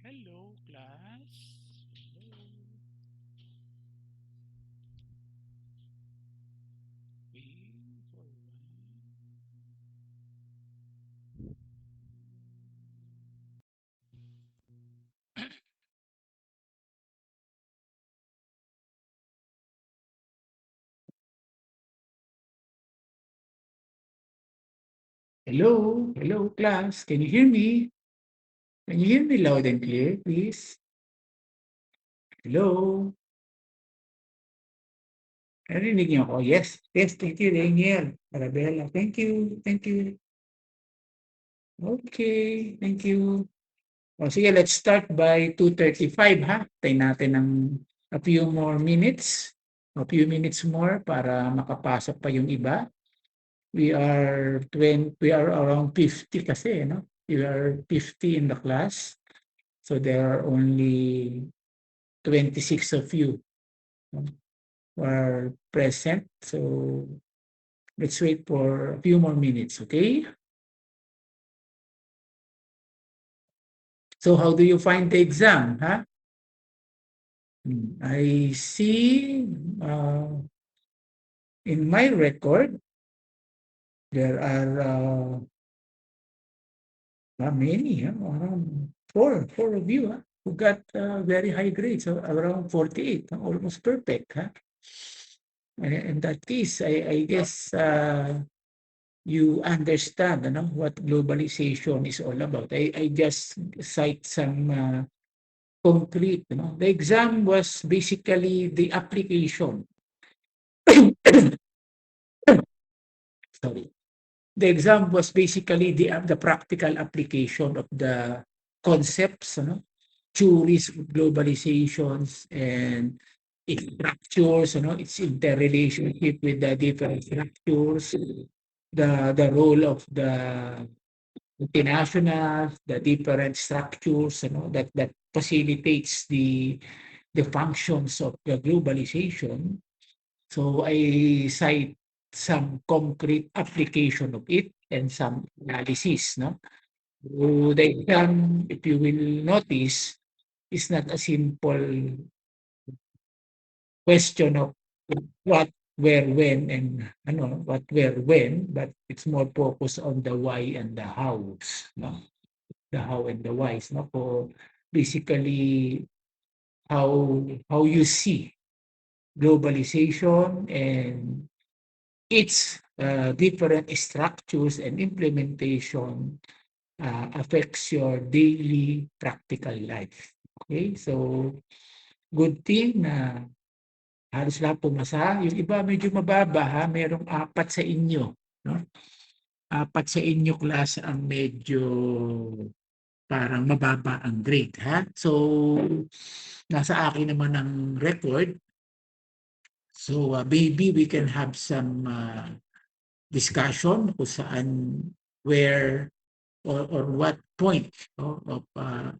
Hello, class. Hello. Waiting for Hello, hello class. Can you hear me? Can you hear me loud and clear, please? Hello? Narinig niyo ako? Yes. Yes, thank you, Daniel. Arabella, thank you. Thank you. Okay, thank you. O sige, let's start by 2:35 ha. Tayo natin ng a few more minutes. A few minutes more para makapasok pa yung iba. We are around 50 kasi, no? We are 50 in the class. So there are only 26 of you who are present. So let's wait for a few more minutes, okay? So how do you find the exam, huh? I see in my record, there are many, huh? Around four of you who got very high grades, so around 48, almost perfect. Huh? In that case, I guess you understand what globalization is all about. I just cite some concrete. The exam was basically the application. Sorry. The exam was basically the practical application of the concepts, theories of globalizations and its structures, its interrelationship with the different structures, the role of the multinationals, the different structures, that facilitates the functions of the globalization. So I cite some concrete application of it and some analysis. No, so the exam, if you will notice, is not a simple question of what, where, when, and what, where, when, but it's more focused on the why and the hows. No, the how and the whys. No, so basically how you see globalization and its different structures and implementation affects your daily practical life. Okay, so good thing na halos lahat pumasa. Yung iba medyo mababa ha, merong apat sa inyo. No? Apat sa inyo class ang medyo parang mababa ang grade ha. So nasa akin naman ang record. So maybe we can have some discussion kung saan, where, or what point of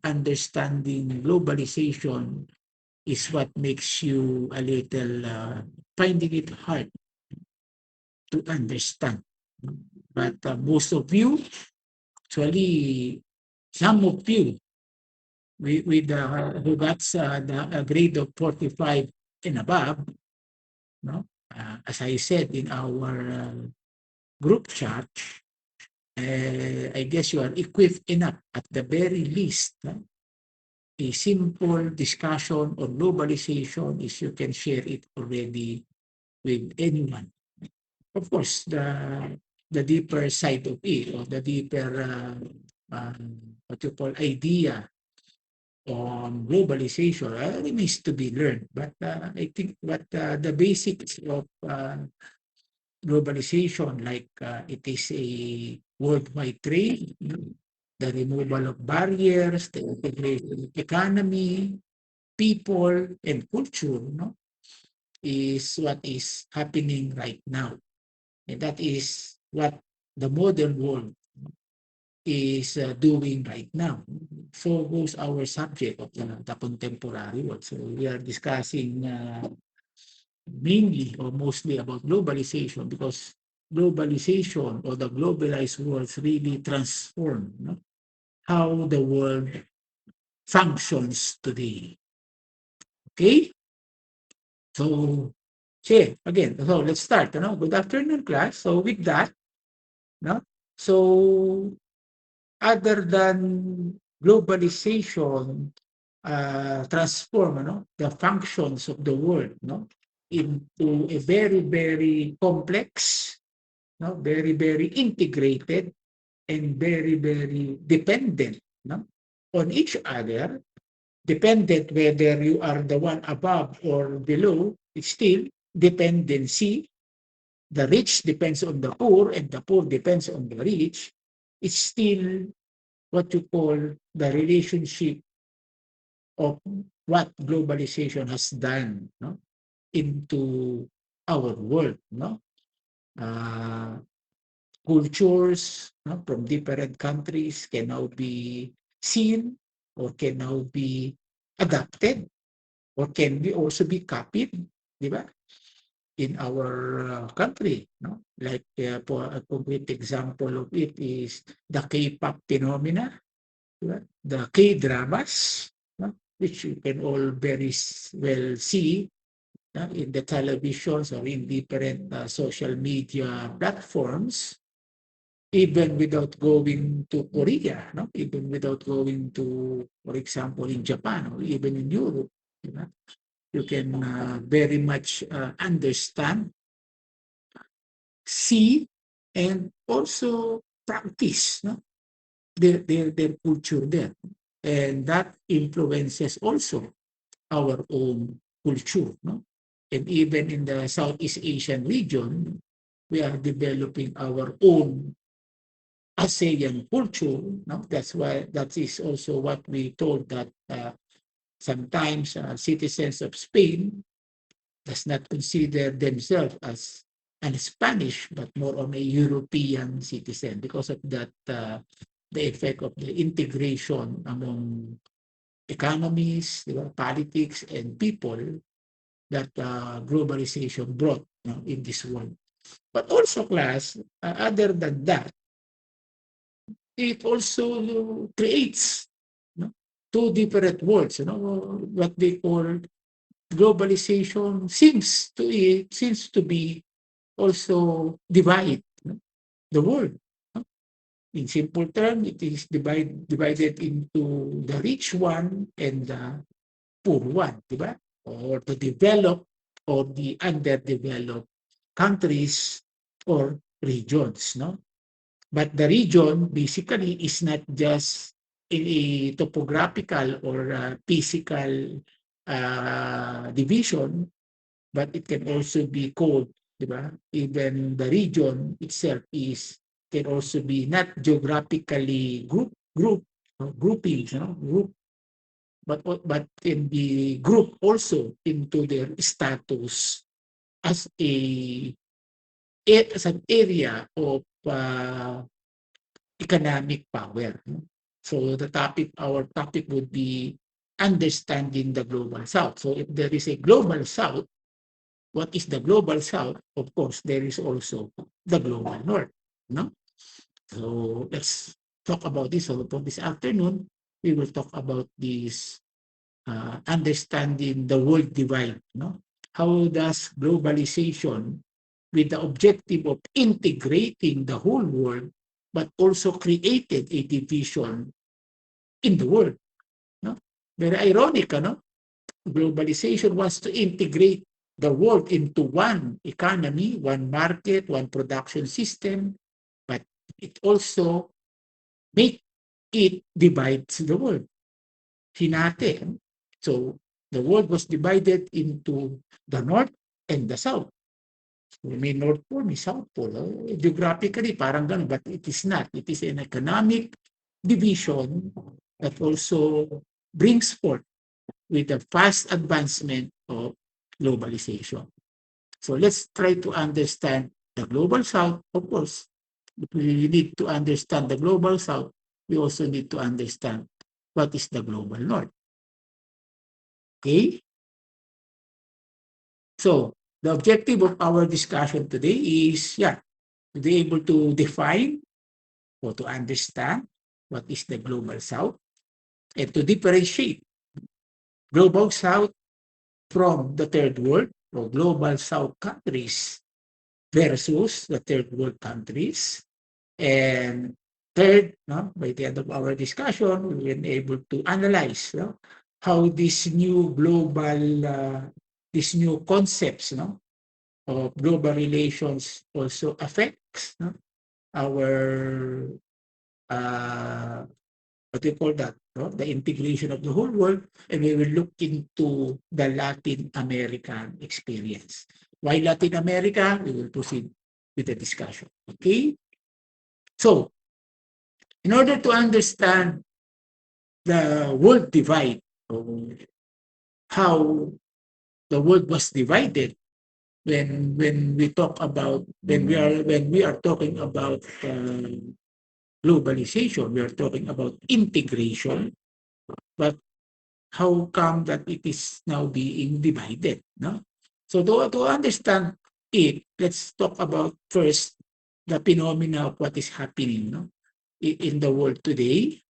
understanding globalization is what makes you a little finding it hard to understand. But most of you, actually, some of you, who got the grade of 45 and above, no? As I said in our group chat, I guess you are equipped enough at the very least. A simple discussion on globalization is you can share it already with anyone. Of course, the deeper side of it, or the deeper what you call idea on globalization remains to be learned. But I think what the basics of globalization, like it is a worldwide trade, the removal of barriers, the integration of economy, people, and culture, is what is happening right now. And that is what the modern world is doing right now. So goes our subject of the contemporary world. So we are discussing mainly or mostly about globalization, because globalization or the globalized world really transformed how the world functions today. Okay? So, again, so let's start. Good afternoon, class. So with that, no? So other than globalization transform the functions of the world into a very, very complex, very, very integrated, and very, very dependent on each other, dependent whether you are the one above or below, it's still dependency. The rich depends on the poor, and the poor depends on the rich. It's still what you call the relationship of what globalization has done into our world. Uh, Cultures from different countries can now be seen or can now be adapted or can be also be copied, di ba? In our country, like for a concrete example of it is the K-pop phenomena, di ba? The K-dramas, which you can all very well see in the televisions or in different social media platforms, even without going to Korea, even without going to, for example, in Japan or even in Europe. Diba? You can very much understand, see, and also practice their culture there. And that influences also our own culture. And even in the Southeast Asian region, we are developing our own ASEAN culture. That's why that is also what we told that sometimes citizens of Spain does not consider themselves as an Spanish, but more on a European citizen because of that, the effect of the integration among economies, politics, and people that globalization brought in this world. But also, class, other than that, it also creates two different worlds. What they call globalization seems to be also divide the world. In simple terms, it is divided into the rich one and the poor one, di ba? Or the developed or the underdeveloped countries or regions, But the region basically is not just a topographical or physical division, but it can also be called, di ba? Even the region itself can also be not geographically groupings, group, but can be grouped also into their status as as an area of economic power. So our topic would be understanding the global south. So if there is a global south, what is the global south? Of course, there is also the global north. No? So let's talk about this. So for this afternoon, we will talk about this understanding the world divide. How does globalization, with the objective of integrating the whole world, but also created a division in the world? No? Very ironic, globalization wants to integrate the world into one economy, one market, one production system, but it also make it divides the world. Hinati. So the world was divided into the north and the south. May North Pole, may South Pole. Geographically, parang ganun, but it is not. It is an economic division that also brings forth with the fast advancement of globalization. So let's try to understand the global south. Of course, if we need to understand the global south, we also need to understand what is the global north. Okay? So the objective of our discussion today is, to be able to define or to understand what is the global south, and to differentiate global south from the third world or global south countries versus the third world countries. And third, no, by the end of our discussion, we were able to analyze, no, how these new concepts, no, of global relations also affects, no, our what do you call that? No? The integration of the whole world, and we will look into the Latin American experience. Why Latin America? We will proceed with the discussion. Okay? So, in order to understand the world divide, or how the world was divided when we talk about when we are talking about globalization, we are talking about integration, but how come that it is now being divided? No? So to understand it, let's talk about first the phenomena of what is happening, no, in the world today.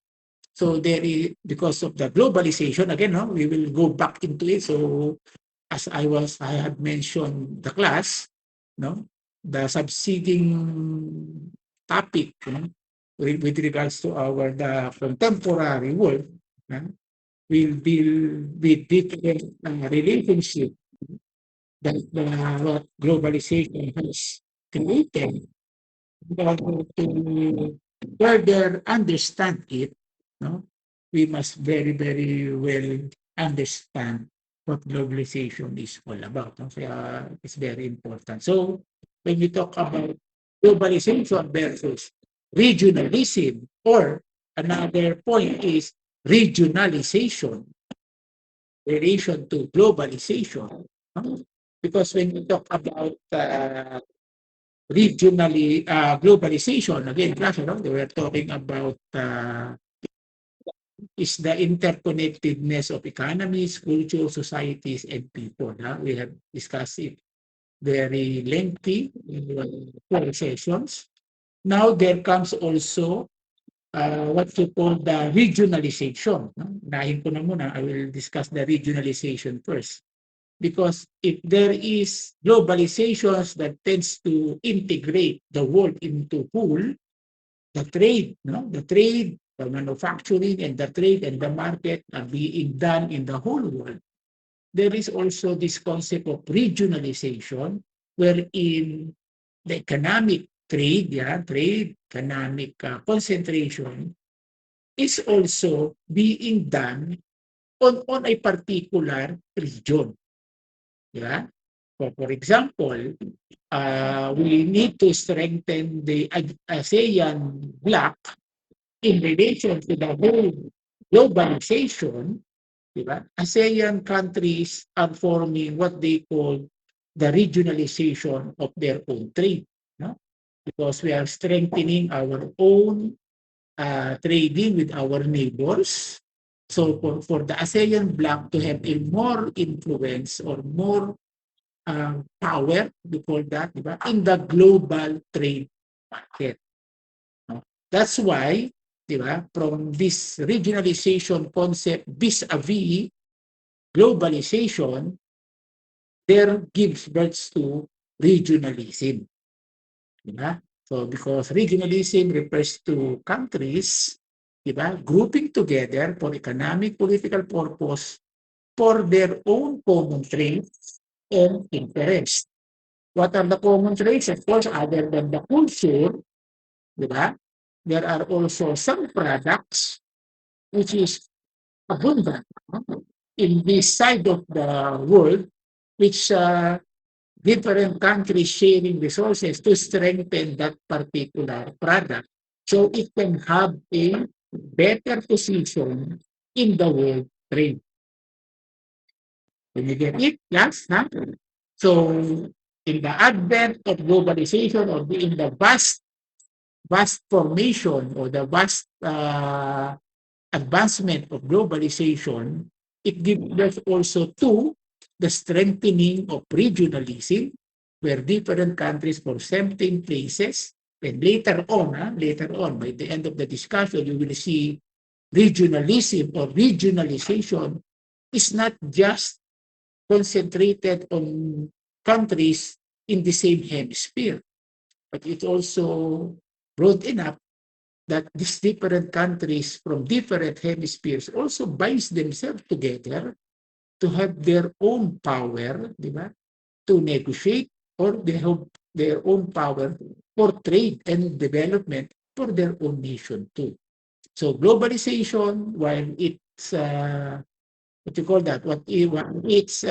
So there is, because of the globalization, again, no, we will go back into it. So as I had mentioned the class, no, the succeeding topic, no, with regards to our the contemporary world, no, will deal with different relationship that what globalization has created. But to further understand it, no, we must very, very well understand what globalization is all about. No? Kaya it's very important. So when we talk about globalization versus regionalism, or another point is regionalization relation to globalization. No? Because when we talk about regionally globalization, again, class, no? They were talking about is the interconnectedness of economies, culture, societies, and people. We have discussed it very lengthy in 4 sessions. Now there comes also what you call the regionalization. No? Unahin ko na muna, I will discuss the regionalization first. Because if there is globalizations that tends to integrate the world into pool, the trade, no, the trade, the manufacturing, and the trade and the market are being done in the whole world. There is also this concept of regionalization, wherein the economic trade, trade, economic concentration is also being done on a particular region. Yeah. So for example, we need to strengthen the ASEAN bloc in relation to the whole globalization. Diba? ASEAN countries are forming what they call the regionalization of their own trade. No? Because we are strengthening our own trading with our neighbors. So for the ASEAN bloc to have a more influence or more power, we call that, diba? In the global trade market. No? That's why, diba, from this regionalization concept vis-a-vis globalization, there gives birth to regionalism. Diba? So because regionalism refers to countries, diba, grouping together for economic, political purpose for their own common traits and interests. What are the common traits? Of course, other than the culture, diba? There are also some products which is abundant, no, in this side of the world, which different countries sharing resources to strengthen that particular product, so it can have a better position in the world trade. When you get it, yes, huh? So in the advent of globalization, or in the vast formation, or the vast advancement of globalization, it gives us also to the strengthening of regionalism, where different countries for certain places, and later on, by the end of the discussion, you will see regionalism or regionalization is not just concentrated on countries in the same hemisphere, but it also broad enough that these different countries from different hemispheres also binds themselves together to have their own power, di ba? To negotiate, or they have their own power for trade and development for their own nation too. So globalization, while it's what you call that, it's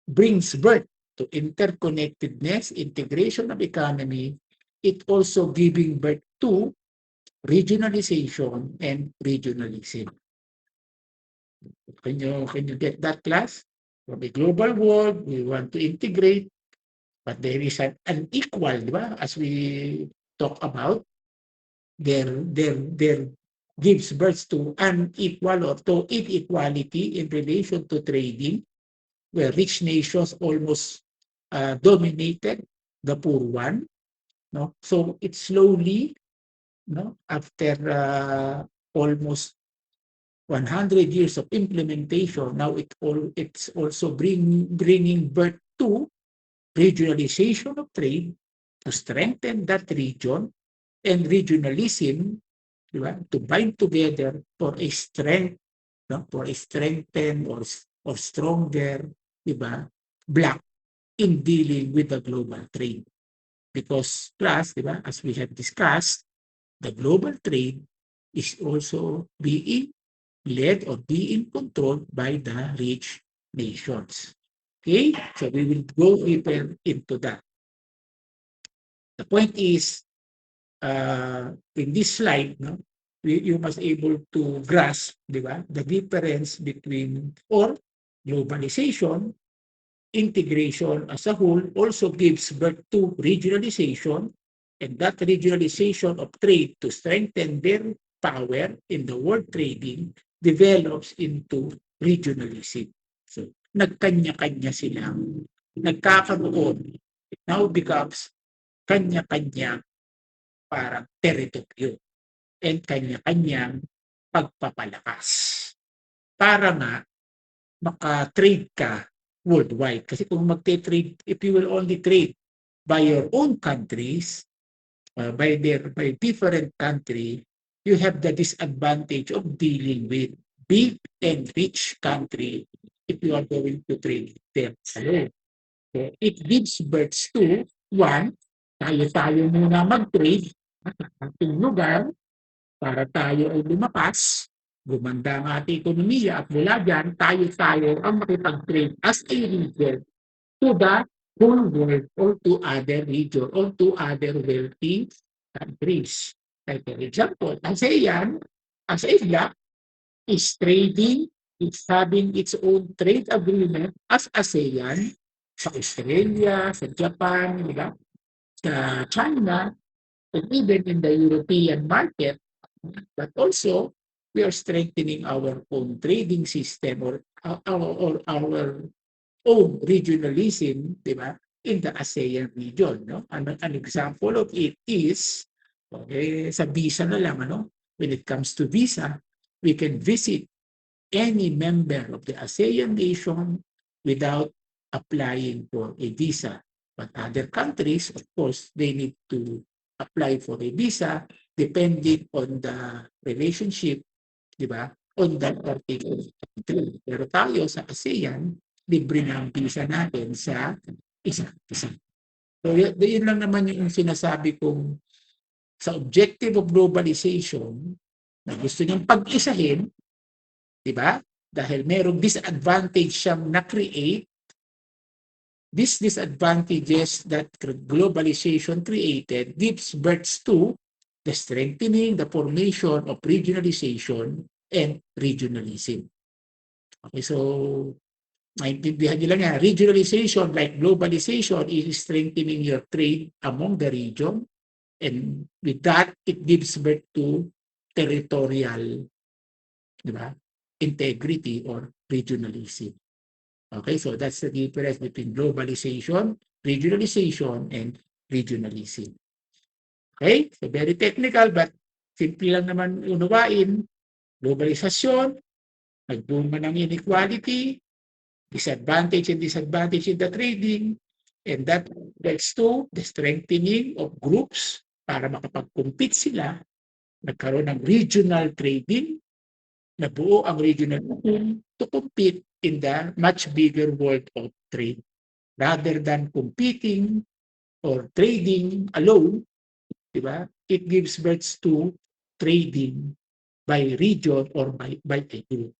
brings birth to interconnectedness, integration of economy, it also giving birth to regionalization and regionalism. Can you get that, class? From a global world, we want to integrate, but there is an unequal, di ba? As we talk about, there gives birth to unequal or to inequality in relation to trading, where rich nations almost dominated the poor one. No, so it slowly, no, after almost 100 years of implementation, now it's also bringing birth to regionalization of trade to strengthen that region, and regionalism, di ba, to bind together for a strength, no, for a strengthened or stronger, di ba, block in dealing with the global trade. Because plus, di ba, as we have discussed, the global trade is also being led or being controlled by the rich nations. Okay, so we will go deeper into that. The point is, in this slide, no, you must able to grasp, di ba, the difference between or globalization, integration as a whole also gives birth to regionalization, and that regionalization of trade to strengthen their power in the world trading develops into regionalism. So, nagkanya-kanya silang nagkakaroon. It now becomes kanya-kanya parang teritoryo and kanya-kanyang pagpapalakas. Para nga maka-trade ka worldwide. Kasi kung magte-trade, if you will only trade by your own countries, by different country, you have the disadvantage of dealing with big and rich country if you are going to trade them alone. So it gives birth to one, tayo-tayo muna mag-trade sa ating lugar para tayo ay lumakas, gumanda ang ating ekonomiya at mula dyan, tayo-tayo ang makipag-trade as a region to the whole world or to other region or to other wealthy countries. Like for example, ASEAN as a bloc is trading, it's having its own trade agreement as ASEAN sa Australia, sa Japan, di ba? Sa China, and even in the European market. But also, we are strengthening our own trading system or our own regionalism, di ba, in the ASEAN region. No? An example of it is, okay, sa visa na lang, ano? When it comes to visa, we can visit any member of the ASEAN nation without applying for a visa. But other countries, of course, they need to apply for a visa depending on the relationship, di ba, on that particular country. Pero tayo sa ASEAN, libre na ang visa natin sa isa't isa. So, yun lang naman yung sinasabi kong sa objective of globalization na gusto niyang pag-isahin, di ba? Dahil merong disadvantage siyang na-create, these disadvantages that globalization created gives birth to the strengthening, the formation of regionalization and regionalism. Okay, so maintindihan nyo lang yan. Regionalization, like globalization, is strengthening your trade among the region, and with that, it gives birth to territorial, di ba, integrity or regionalism. Okay, so that's the difference between globalization, regionalization, and regionalism. Okay, so very technical, but simple lang naman unawain. Globalisasyon, nagbunga ng inequality, disadvantage and disadvantage in the trading, and that leads to the strengthening of groups para makapag-compete sila. Nagkaroon ng regional trading, nabuo ang regional trading to compete in the much bigger world of trade. Rather than competing or trading alone, di ba? It gives birth to trading by region or by a group.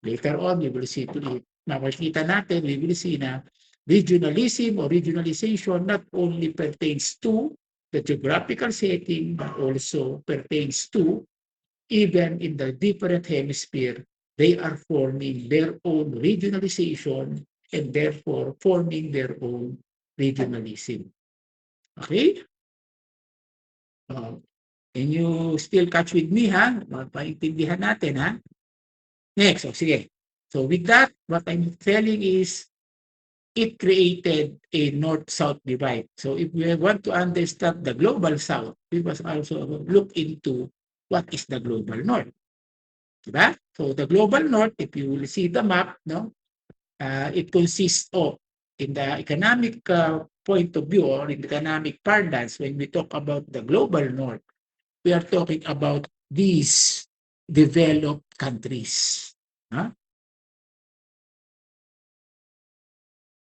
Later on, we will see makikita natin, we will see na regionalism or regionalization not only pertains to the geographical setting, but also pertains to even in the different hemisphere, they are forming their own regionalization and therefore forming their own regionalism. Okay? Can you still catch with me, ha? Paintindihan natin, ha? Next, sige. So with that, what I'm telling is, it created a north-south divide. So if we want to understand the global south, we must also look into what is the global north. Diba? So the global north, if you will see the map, no, it consists of, in the economic point of view or in the economic parlance, when we talk about the global north, we are talking about these developed countries. Huh?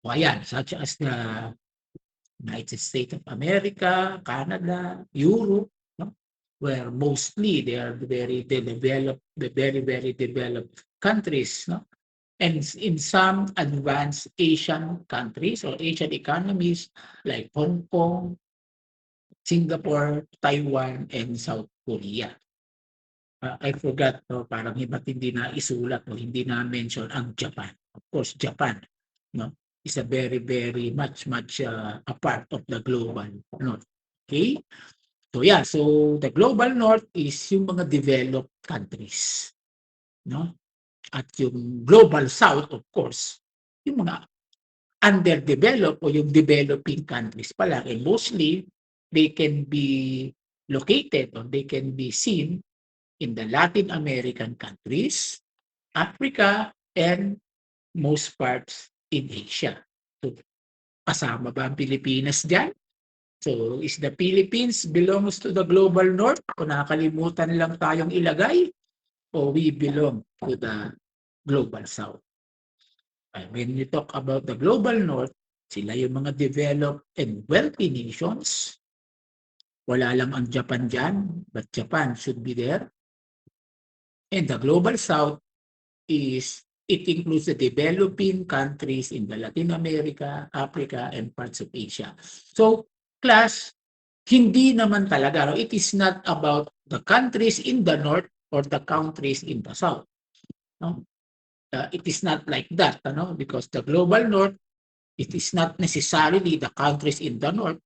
O ayan, such as the United States of America, Canada, Europe, no? Where mostly they are very developed, very developed countries, no? And in some advanced Asian countries or Asian economies like Hong Kong, Singapore, Taiwan, and South Korea. I forgot, no, parang ba't hindi na isulat o hindi na mention ang Japan. Of course, Japan, no, is a very much a part of the global north. Okay? So yeah, so the global north is yung mga developed countries, no? At yung global south, of course, yung mga underdeveloped o yung developing countries pa lang. And mostly, they can be located or they can be seen in the Latin American countries, Africa, and most parts in Asia. So, kasama ba ang Pilipinas dyan? So, is the Philippines belongs to the global north? O nakalimutan lang tayong ilagay? O we belong to the global south? When you talk about the global north, sila yung mga developed and wealthy nations. Wala lang ang Japan dyan, but Japan should be there. And the global south is, it includes the developing countries in the Latin America, Africa, and parts of Asia. So, class, hindi naman talaga, no? It is not about the countries in the north or the countries in the south. No? It is not like that, no? Because the global north, it is not necessarily the countries in the north,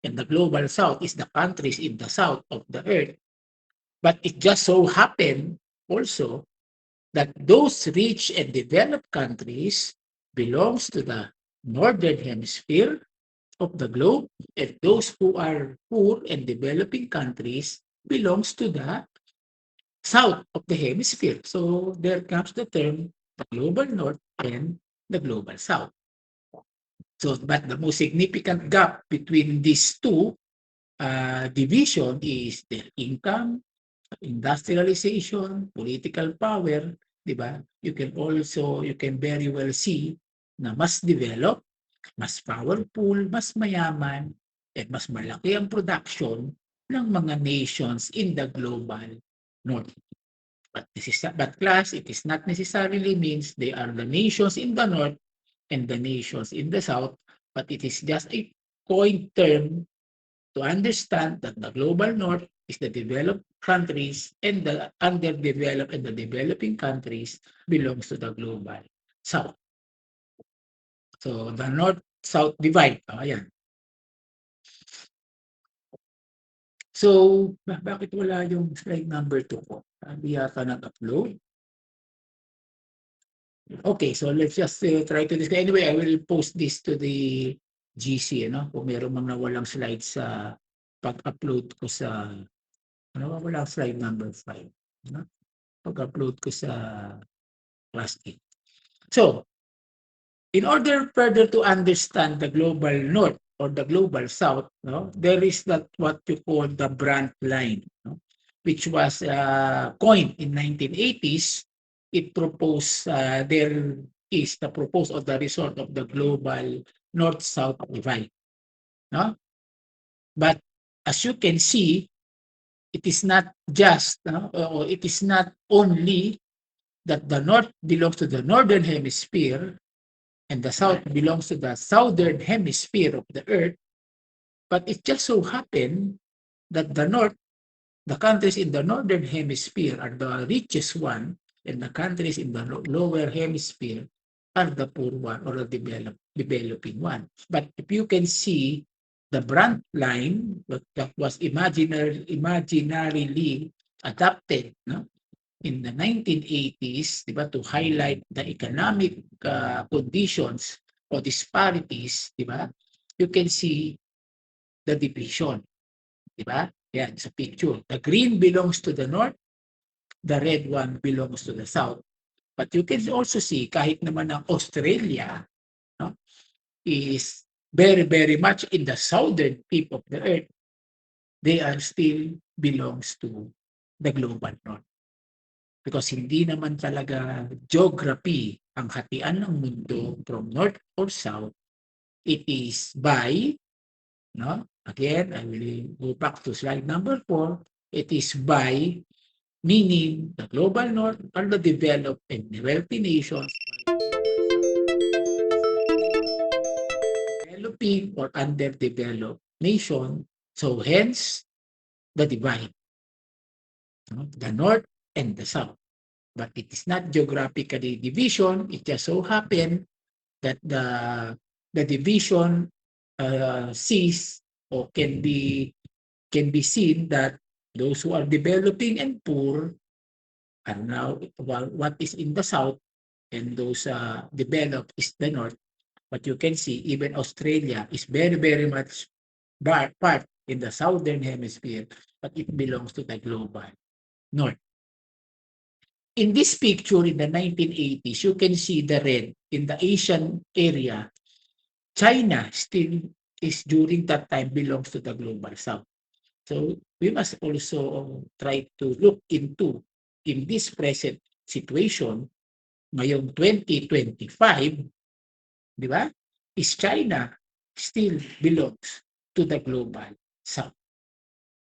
and the global south is the countries in the south of the earth. But it just so happened also that those rich and developed countries belongs to the northern hemisphere of the globe, and those who are poor and developing countries belongs to the south of the hemisphere. So there comes the term the global north and the global south. So, but the most significant gap between these two division is their income, industrialization, political power, di ba? You can very well see na mas developed, mas powerful, mas mayaman, at mas malaki ang production ng mga nations in the global north. But class, it is not necessarily means they are the nations in the north and the nations in the south, but it is just a coined term to understand that the global north is the developed countries and the underdeveloped and the developing countries belongs to the global south. So the north-south divide. Ayan. So, bakit wala yung slide number 2 ko? Hindi yata nag-upload. Okay, so let's just try to discuss. Anyway, I will post this to the GC, kung meron mang nawalang slides sa pag-upload ko sa, walang slide number 5. pag-upload ko sa Classmate. So, in order further to understand the global north or the global south, no, there is that what you call the Brandt line, no, which was coined in 1980s. It proposed there is the proposal of the result of the global north-south divide, no. But as you can see, it is not just, no, or it is not only that the north belongs to the northern hemisphere and the south belongs to the southern hemisphere of the earth, but it just so happened that the countries in the northern hemisphere are the richest one, and the countries in the lower hemisphere are the poor one or the developing one. But if you can see the Brandt line that was imaginarily adopted, no, in the 1980s, di ba, to highlight the economic conditions or disparities, di ba, you can see the division, di ba? Yan, sa picture. The green belongs to the north, the red one belongs to the south. But you can also see, kahit naman ang Australia, no, is very, very much in the southern tip of the earth, they are still belongs to the global north. Because hindi naman talaga geography ang hatian ng mundo from north or south. It is by, no? Again, I will go back to slide number 4. It is by, meaning the global north are the developed and wealthy nations, developing or underdeveloped nation. So hence the divide, no? The north and the south. But it is not geographically division. It just so happened that the division sees or can be seen that those who are developing and poor are now, well, what is in the south, and those developed is the north. But you can see even Australia is very, very much part in the southern hemisphere, but it belongs to the global north. In this picture in the 1980s, you can see the red in the Asian area. China still is during that time belongs to the global south. So we must also try to look into, in this present situation, ngayong 2025, di ba? Is China still belongs to the global south.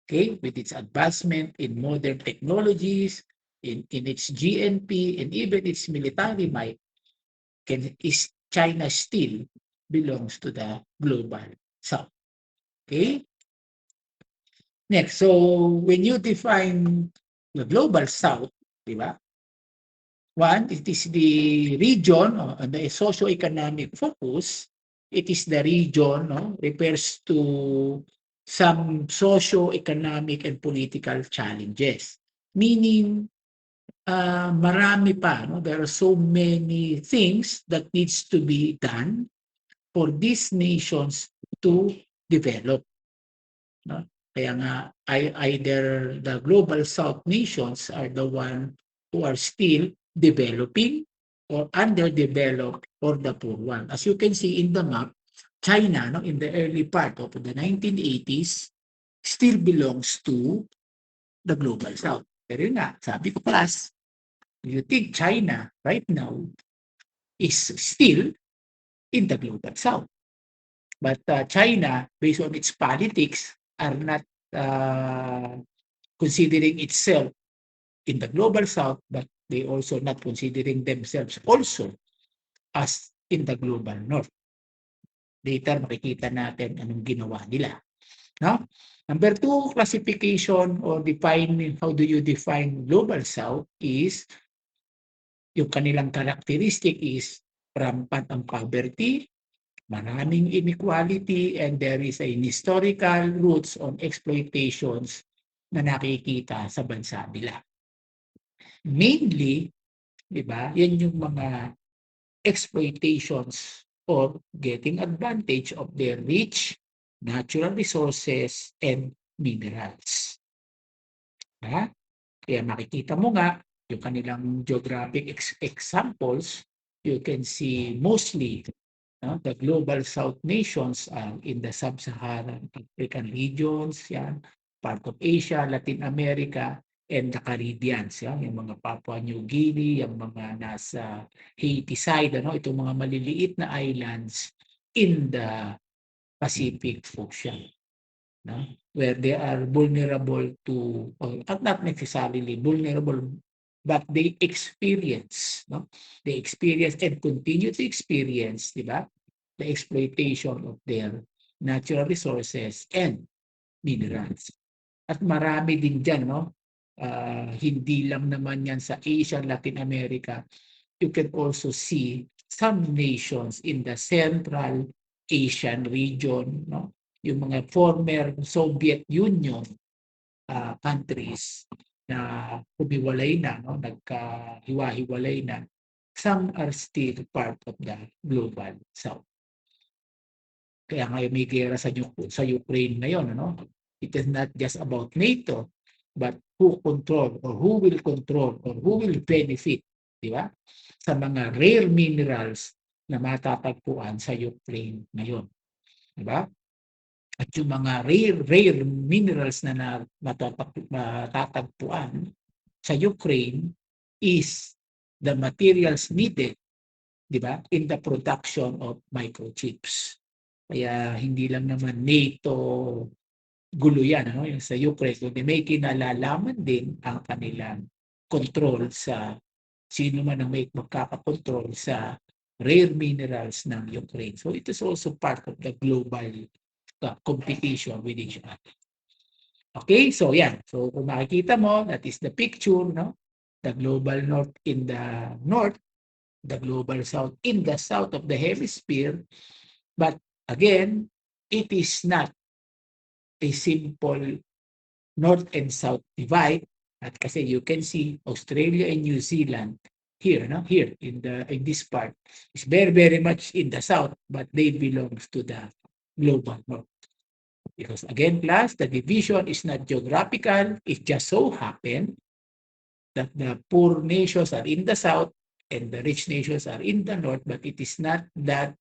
Okay, with its advancement in modern technologies, in its GNP, and even its military might, is China still belongs to the global south. Okay? Next, so when you define the global south, di ba? One, it is the region, the socio-economic focus. It is the region, no, refers to some socio-economic and political challenges. Meaning, marami pa, no? There are so many things that needs to be done for these nations to develop, no? Kaya nga, either the global south nations are the one who are still developing or underdeveloped or the poor one. As you can see in the map, China, no, in the early part of the 1980s, still belongs to the global south. Pero yun nga, sabi ko, plus, you think China right now is still in the global south. But China, based on its politics, are not considering itself in the global south, but they also not considering themselves also as in the global north. Later, makikita natin anong ginawa nila. No? Number 2, classification or defining, how do you define global south is yung kanilang characteristic is rampant ang poverty, maraming inequality, and there is a historical roots on exploitations na nakikita sa bansa nila. Mainly, di ba, yan yung mga exploitations or getting advantage of their rich natural resources and minerals. Ha? Kaya makikita mo nga, yung kanilang geographic examples, you can see mostly the global South nations in the sub-Saharan African regions, yan, part of Asia, Latin America, and the Caribbeans, yan, yung mga Papua New Guinea, yung mga nasa Haiti side, itong mga maliliit na islands in the Pacific Ocean, no? Where they are vulnerable to, or not necessarily vulnerable, but they experience, no? They experience and continue to experience, di ba? The exploitation of their natural resources and minerals. At marami din dyan, no? Hindi lang naman yan sa Asia, Latin America. You can also see some nations in the Central Asian region, no? Yung mga former Soviet Union countries na humiwalay na, no? Nagkahiwa-hiwalay na. Some are still part of the global South. Kaya nga may gera sa Ukraine ngayon, ano? It is not just about NATO, but who control or who will control or who will benefit, di ba? Sa mga rare minerals na matatagpuan sa Ukraine ngayon, di ba? At yung mga rare minerals na matatagpuan sa Ukraine is the materials needed, di ba, in the production of microchips. Kaya hindi lang naman NATO gulo yan, yung sa Ukraine, kundi may kinalalaman din ang kanilang control sa sino man ang may magkakakontrol sa rare minerals ng Ukraine. So it is also part of the global competition with each other. Okay, so yan. So kung makikita mo, that is the picture, no? The global north in the north, the global south in the south of the hemisphere. But again, it is not a simple north and south divide. At kasi you can see Australia and New Zealand here, no? Here in this part is very much in the south, but they belong to the global north. Because again, class, the division is not geographical. It just so happened that the poor nations are in the south and the rich nations are in the north, but it is not that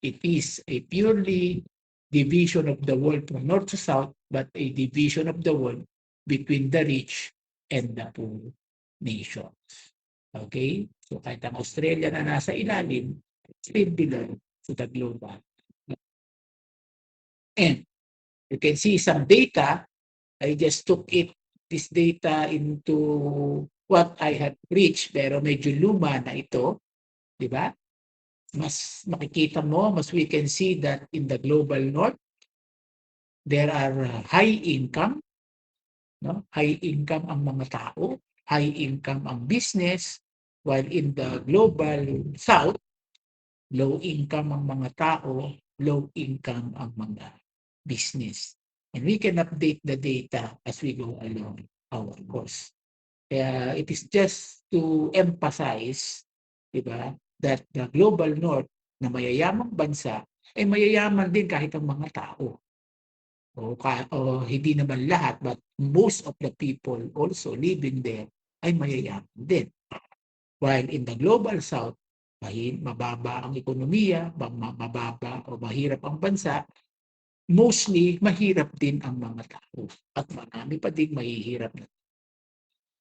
it is a purely division of the world from north to south, but a division of the world between the rich and the poor nations. Okay? So kahit ang Australia na nasa ilalim, still belong to the global. And you can see some data. I just took this data into what I had reached, pero medyo luma na ito, di ba? Mas makikita mo, mas we can see that in the global north, there are high income, no? High income ang mga tao, high income ang business, while in the global south, low income ang mga tao, low income ang mga business. And we can update the data as we go along our course. It is just to emphasize, diba, that the global north na mayayamang bansa ay mayayaman din kahit ang mga tao. O hindi naman lahat, but most of the people also living there ay mayayaman din. While in the global south, mababa ang ekonomiya, mababa o mahirap ang bansa, mostly mahirap din ang mga tao at marami pa din mahihirap na.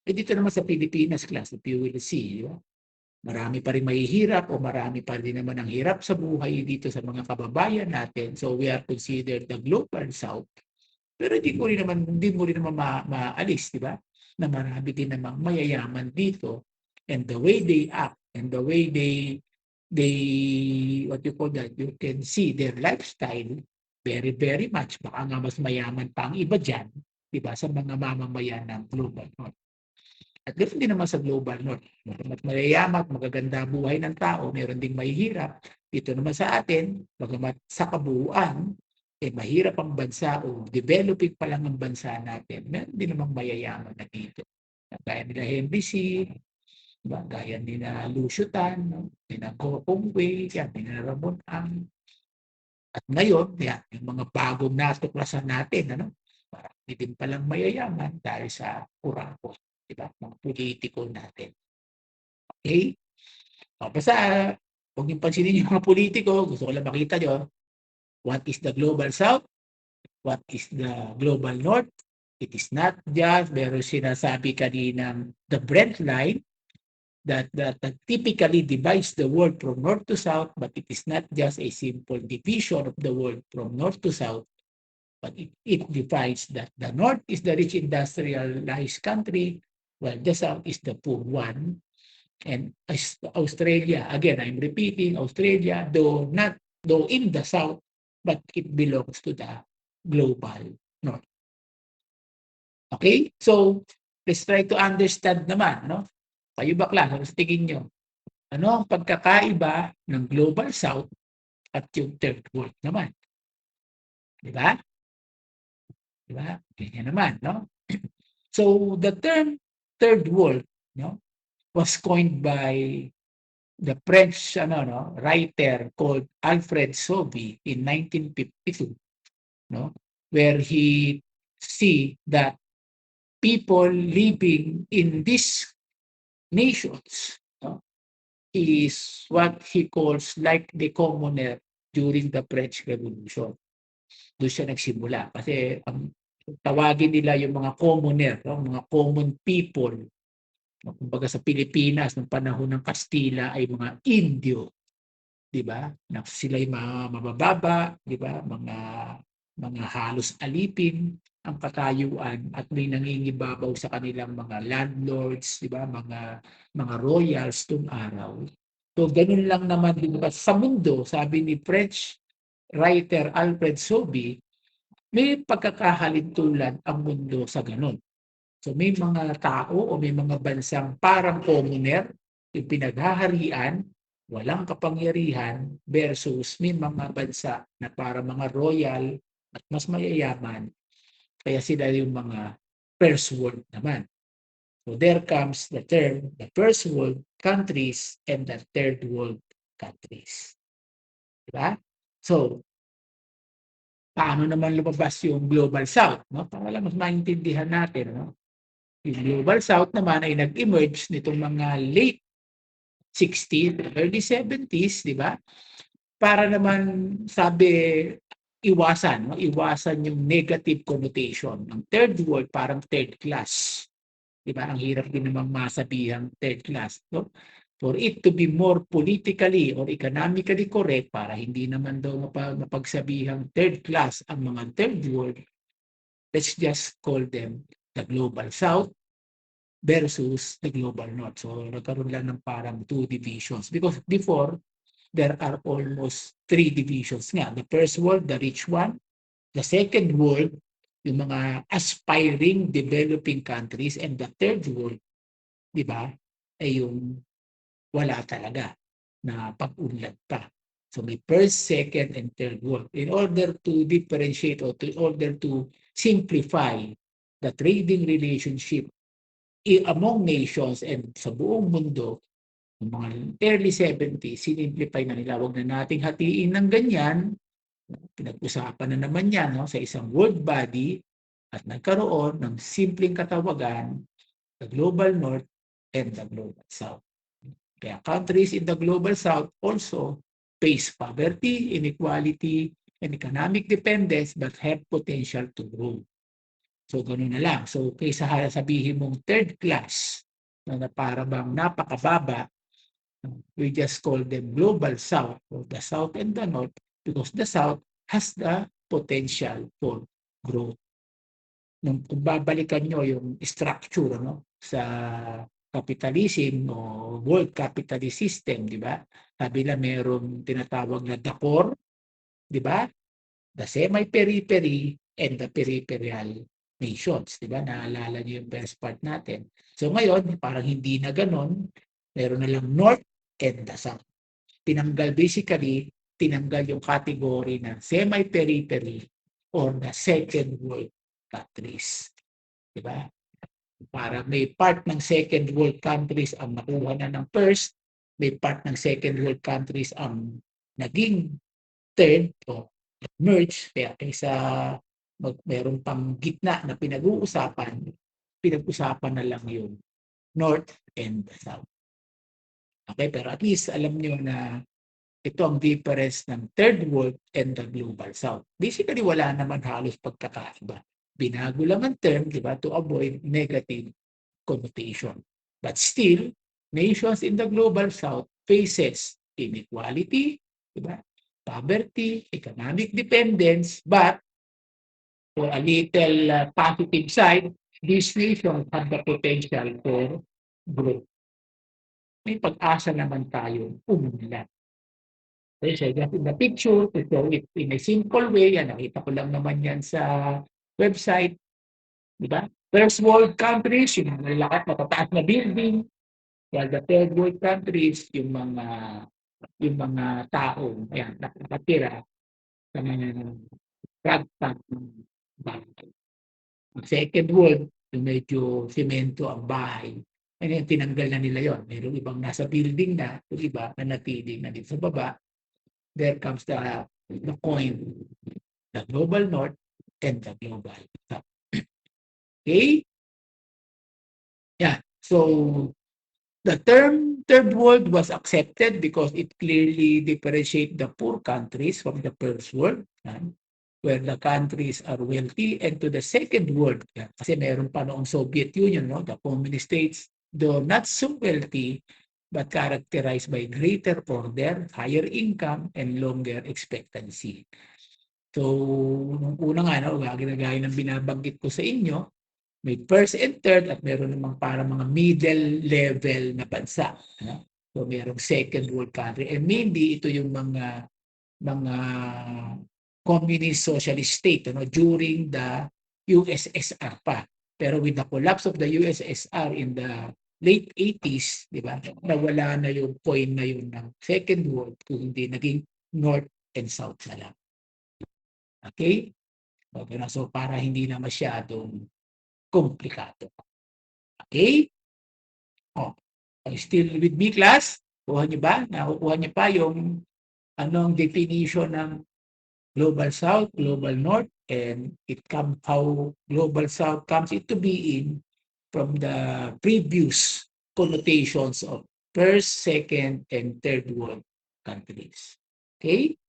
Dito naman sa Pilipinas, class, if you will see, diba? Marami pa rin mahihirap o marami pa rin naman ang hirap sa buhay dito sa mga kababayan natin. So we are considered the global south. Pero hindi mo rin naman maalis, di ba? Na marami din namang mayayaman dito. And the way they act and the way they what you call that, you can see their lifestyle very much. Baka nga mas mayaman pa ang iba dyan, di ba? Sa mga mamamayan ng global north. At ganoon din naman sa global north. Mas mayayaman, magaganda buhay ng tao, meron ding mahihirap. Dito naman sa atin, bagamat sa kabuuan, mahirap ang bansa o developing pa lang ang bansa natin, meron din namang mayayaman na dito. Gaya nila Henry C., gaya nila Lucio Tan, nila Kongwei, nila Ramon Ang. At ngayon, yung mga bagong natuklasan natin, marami din palang mayayaman dahil sa Urako. Diba? Mga politiko natin. Okay? O, basta, huwag niyong pansinin yung mga politiko. Gusto ko lang makita nyo, what is the Global South? What is the Global North? It is not just, pero sinasabi kaninang the Brent line that typically divides the world from north to south, but it is not just a simple division of the world from north to south, but it defines that the north is the rich industrialized country, while the south is the poor one. And Australia, again, I'm repeating, Australia, though in the south, but it belongs to the global north. Okay? So, let's try to understand naman, no? Kayo ba, class? Tingin nyo, ano ang pagkakaiba ng Global South at yung Third World naman? Di ba? Di ba? Ganyan naman, no? So, the term Third World, no, was coined by the French writer called Alfred Sobey in 1952, no, where he see that people living in these nations, no, is what he calls like the commoner during the French Revolution. Doon siya nagsimula kasi ang tawagin nila yung mga commoner, no, mga common people. Kumbaga sa Pilipinas ng panahon ng Kastila ay mga Indio, 'di ba? Na sila ay mga mabababa, 'di ba? Mga halos alipin ang katayuan at may nangingibabaw sa kanilang mga landlords, 'di ba? Mga royals tung araw. So ganun lang naman din sa mundo, sabi ni French writer Alfred Sobey, may pagkakahalintulad ang mundo sa ganun. So may mga tao o may mga bansang parang commoner, yung pinaghaharian, walang kapangyarihan versus may mga bansa na para mga royal at mas mayayaman. Kaya sila yung mga first world naman. So there comes the term, the first world countries and the third world countries. Diba? So, paano naman lumabas yung Global South? No? Para lang mas maintindihan natin. No? Yung Global South naman ay nag-emerge nitong mga late 60s, early 70s, di ba? Para naman, sabi, iwasan, no? Iwasan yung negative connotation. Ang third world, parang third class. Di ba? Ang hirap din namang masabihang third class. No? For it to be more politically or economically correct, para hindi naman daw mapagsabihang third class ang mga third world, let's just call them the Global South versus the Global North. So, nagkaroon lang ng parang two divisions. Because before, there are almost three divisions nga. The first world, the rich one. The second world, yung mga aspiring developing countries. And the third world, di ba, ay yung wala talaga na pag-unlad pa. So may first, second, and third world. In order to differentiate or in order to simplify the trading relationship among nations and sa buong mundo, ng mga early 70s, sinimplify na nila. Huwag na nating hatiin ng ganyan. Pinag-usapan na naman yan, no, sa isang world body at nagkaroon ng simpleng katawagan, the Global North and the Global South. Kaya countries in the Global South also face poverty, inequality, and economic dependence but have potential to grow. So, gano'n na lang. So, kaysa sabihin mong third class na para bang napakababa, we just call them Global South or the South and the North because the South has the potential for growth. Kung babalikan nyo yung structure, no, sa capitalism o world capitalist system, di ba? Sabi na mayroong tinatawag na the core, di ba? The semi-periphery and the peripheral nations, di ba? Naalala niyo yung best part natin. So ngayon, parang hindi na ganon. Meron na lang North and the South. Tinanggal yung category na semi-periphery or the second world countries. Di ba? Para may part ng second world countries ang nakuha na ng first, may part ng second world countries ang naging third o merge, kaya kaysa meron pang gitna na pinag-uusapan, pinag-usapan na lang yung North and South. Okay, pero at least alam nyo na ito ang difference ng Third World and the Global South. Basically, wala naman halos pagkakaiba. Binago lang ang term, di ba, to avoid negative connotation. But still, nations in the Global South faces inequality, di ba, poverty, economic dependence, but for a little positive side, these nations have the potential for growth. May pag-asa naman tayo umunlad. Okay, so just in the picture, to show it in a simple way, yan, nakita ko lang naman yan sa website, di ba? First world countries, yung lakat matataas na building, while the third world countries, yung mga tao, ayan, nakatira sa mga ragtag ng bahay. Second world, yung medyo semento ang bahay, and tinanggal na nila yon. Mayroong ibang nasa building na, yung iba na natili na dito sa baba. There comes the coin, the global north and the global south. Okay? Yeah. So the term third world was accepted because it clearly differentiates the poor countries from the first world, where the countries are wealthy, and to the second world. Kasi meron pa noong Soviet Union, no? The communist states, though not so wealthy, but characterized by greater order, higher income, and longer expectancy. So, nung una nga, no, gaya ng binabanggit ko sa inyo, may first and third at meron namang para mga middle level na bansa. No? So, merong second world country. And maybe ito yung mga communist socialist state, no, during the USSR pa. Pero with the collapse of the USSR in the late 80s, di ba, nawala na yung point na yun ng second world kung hindi naging north and south na lang. Okay? So para hindi na masyadong komplikado. Okay? Oh, still with me, class? Kuha niyo ba? Nakukuha niyo pa yung anong definition ng Global South, Global North, and how Global South comes into being from the previous connotations of first, second, and third world countries. Okay?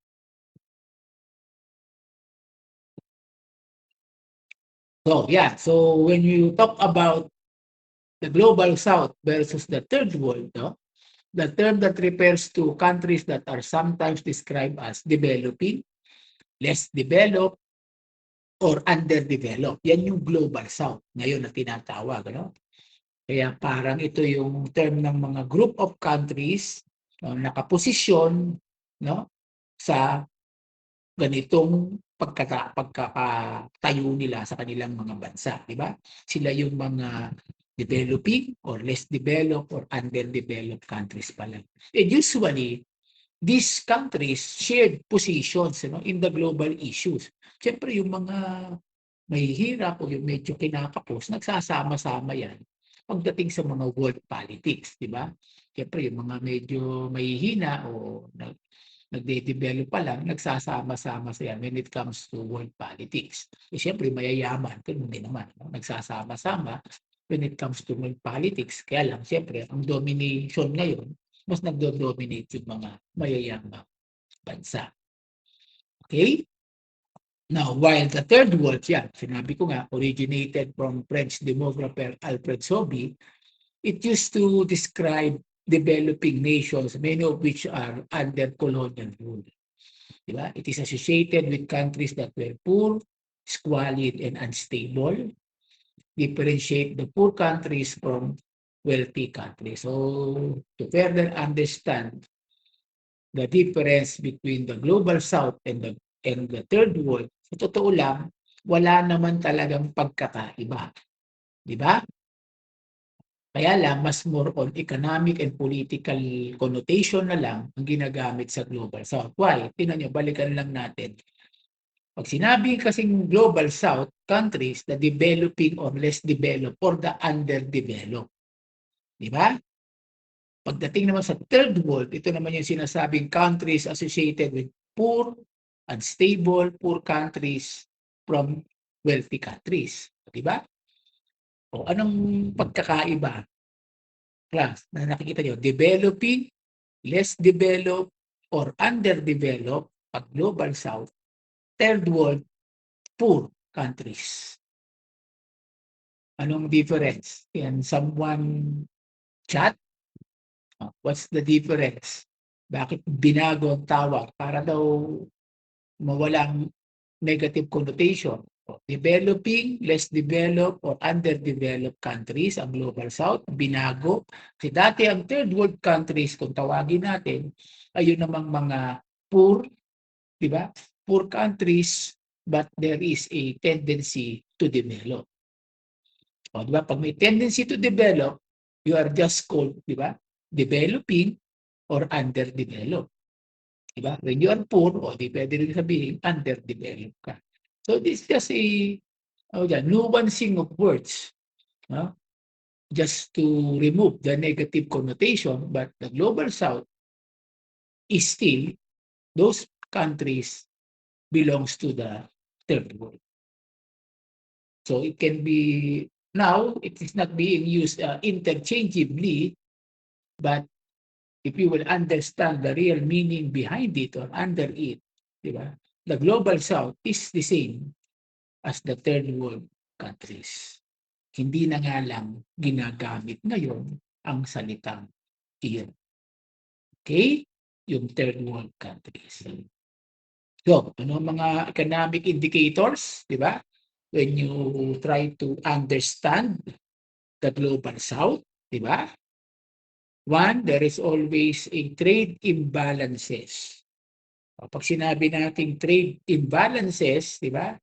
So, yeah. So, when you talk about the Global South versus the third world, no? The term that refers to countries that are sometimes described as developing, less developed, or underdeveloped. Yan yung Global South ngayon na tinatawag. No? Kaya parang ito yung term ng mga group of countries nakaposisyon, no, sa ganitong pagkakatayo nila sa kanilang mga bansa, di ba? Sila yung mga developing or less developed or underdeveloped countries pa lang. And usually, these countries shared positions, in the global issues. Siyempre, yung mga mahihirap o yung medyo kinakapos, nagsasama-sama yan pagdating sa mga world politics, di ba? Siyempre, yung mga medyo mahihina o nagde-develop pa lang, nagsasama-sama siya when it comes to world politics. E siyempre, mayayaman, pero hindi naman. No? Nagsasama-sama when it comes to world politics. Kaya lang, siyempre, ang domination ngayon, mas nagdo-dominate yung mga mayayamang bansa. Okay? Now, while the third world, yan, sinabi ko nga, originated from French demographer Alfred Sobey, it used to describe developing nations, many of which are under colonial rule. Diba? It is associated with countries that were poor, squalid, and unstable. Differentiate the poor countries from wealthy countries. So, to further understand the difference between the global south and the third world, sa totoo lang, wala naman talagang pagkakaiba. Di ba? Kaya lang, mas more on economic and political connotation na lang ang ginagamit sa global south. Why? Tingnan nyo, balikan lang natin. Pag sinabi kasing global south, countries, the developing or less developed or the underdeveloped. Di ba? Pagdating naman sa third world, ito naman yung sinasabing countries associated with poor, unstable, poor countries from wealthy countries. Di ba? O anong pagkakaiba? Class, na nakikita nyo, developing, less developed, or underdeveloped at Global South, third world, poor countries. Anong difference? Can someone chat? What's the difference? Bakit binago ang tawag? Para daw mawalang negative connotation. Developing, less developed, or underdeveloped countries, ang Global South, binago. Kasi dati ang third world countries, kung tawagin natin, ayun namang mga poor, di ba? Poor countries, but there is a tendency to develop. O, di ba? Pag may tendency to develop, you are just called, di ba? Developing or underdeveloped. Di ba? When you are poor, o di pwede rin sabihin, underdeveloped ka. So this is just a nuancing of words, no? Just to remove the negative connotation, but the Global South is still, those countries belongs to the third world. So it can be, now it is not being used interchangeably, but if you will understand the real meaning behind it or under it, diba? The Global South is the same as the third world countries. Hindi na nga lang ginagamit ngayon ang salitang iyon. Okay? Yung third world countries. So, ano mga economic indicators, di ba? When you try to understand the Global South, di ba? One, there is always a trade imbalances. Pag sinabi natin trade imbalances, di ba?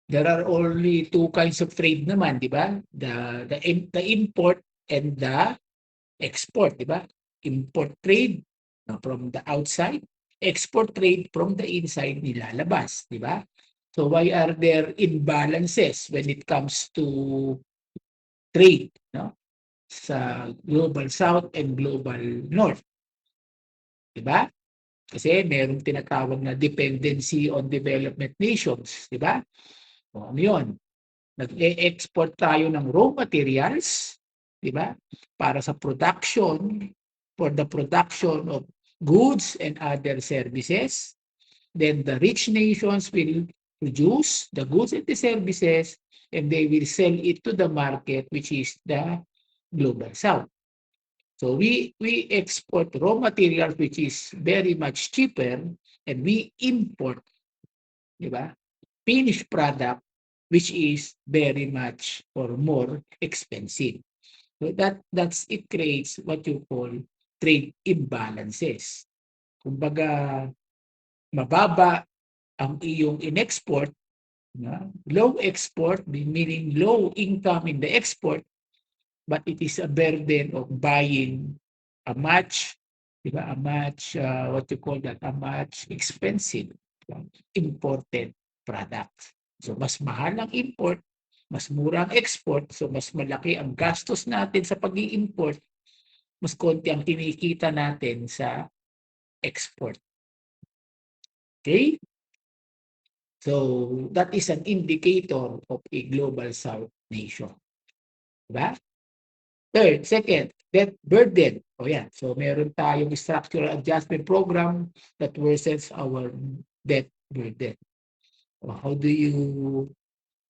There are only two kinds of trade naman, di ba? The import and the export, di ba? Import trade from the outside, export trade from the inside nilalabas, di ba? So why are there imbalances when it comes to trade, no? Sa Global South and Global North, di ba? Kasi merong tinatawag na dependency on development nations, di ba? O, ano yun? Nag-e-export tayo ng raw materials, di ba? Para sa production, for the production of goods and other services. Then the rich nations will produce the goods and the services, and they will sell it to the market, which is the Global South. So we export raw materials which is very much cheaper, and we import, di ba? Finished product which is very much or more expensive. So that's it creates what you call trade imbalances. Kumbaga, mababa ang iyong in-export, low export, meaning low income in the export, but it is a burden of buying a much, diba, a much, what you call that, a much expensive imported product. So mas mahal ang import, mas mura ang export, so mas malaki ang gastos natin sa pag-i-import, mas konti ang kinikita natin sa export. Okay? So that is an indicator of a Global South nation. Diba? Second, debt burden. O yan. So meron tayong structural adjustment program that worsens our debt burden. How do you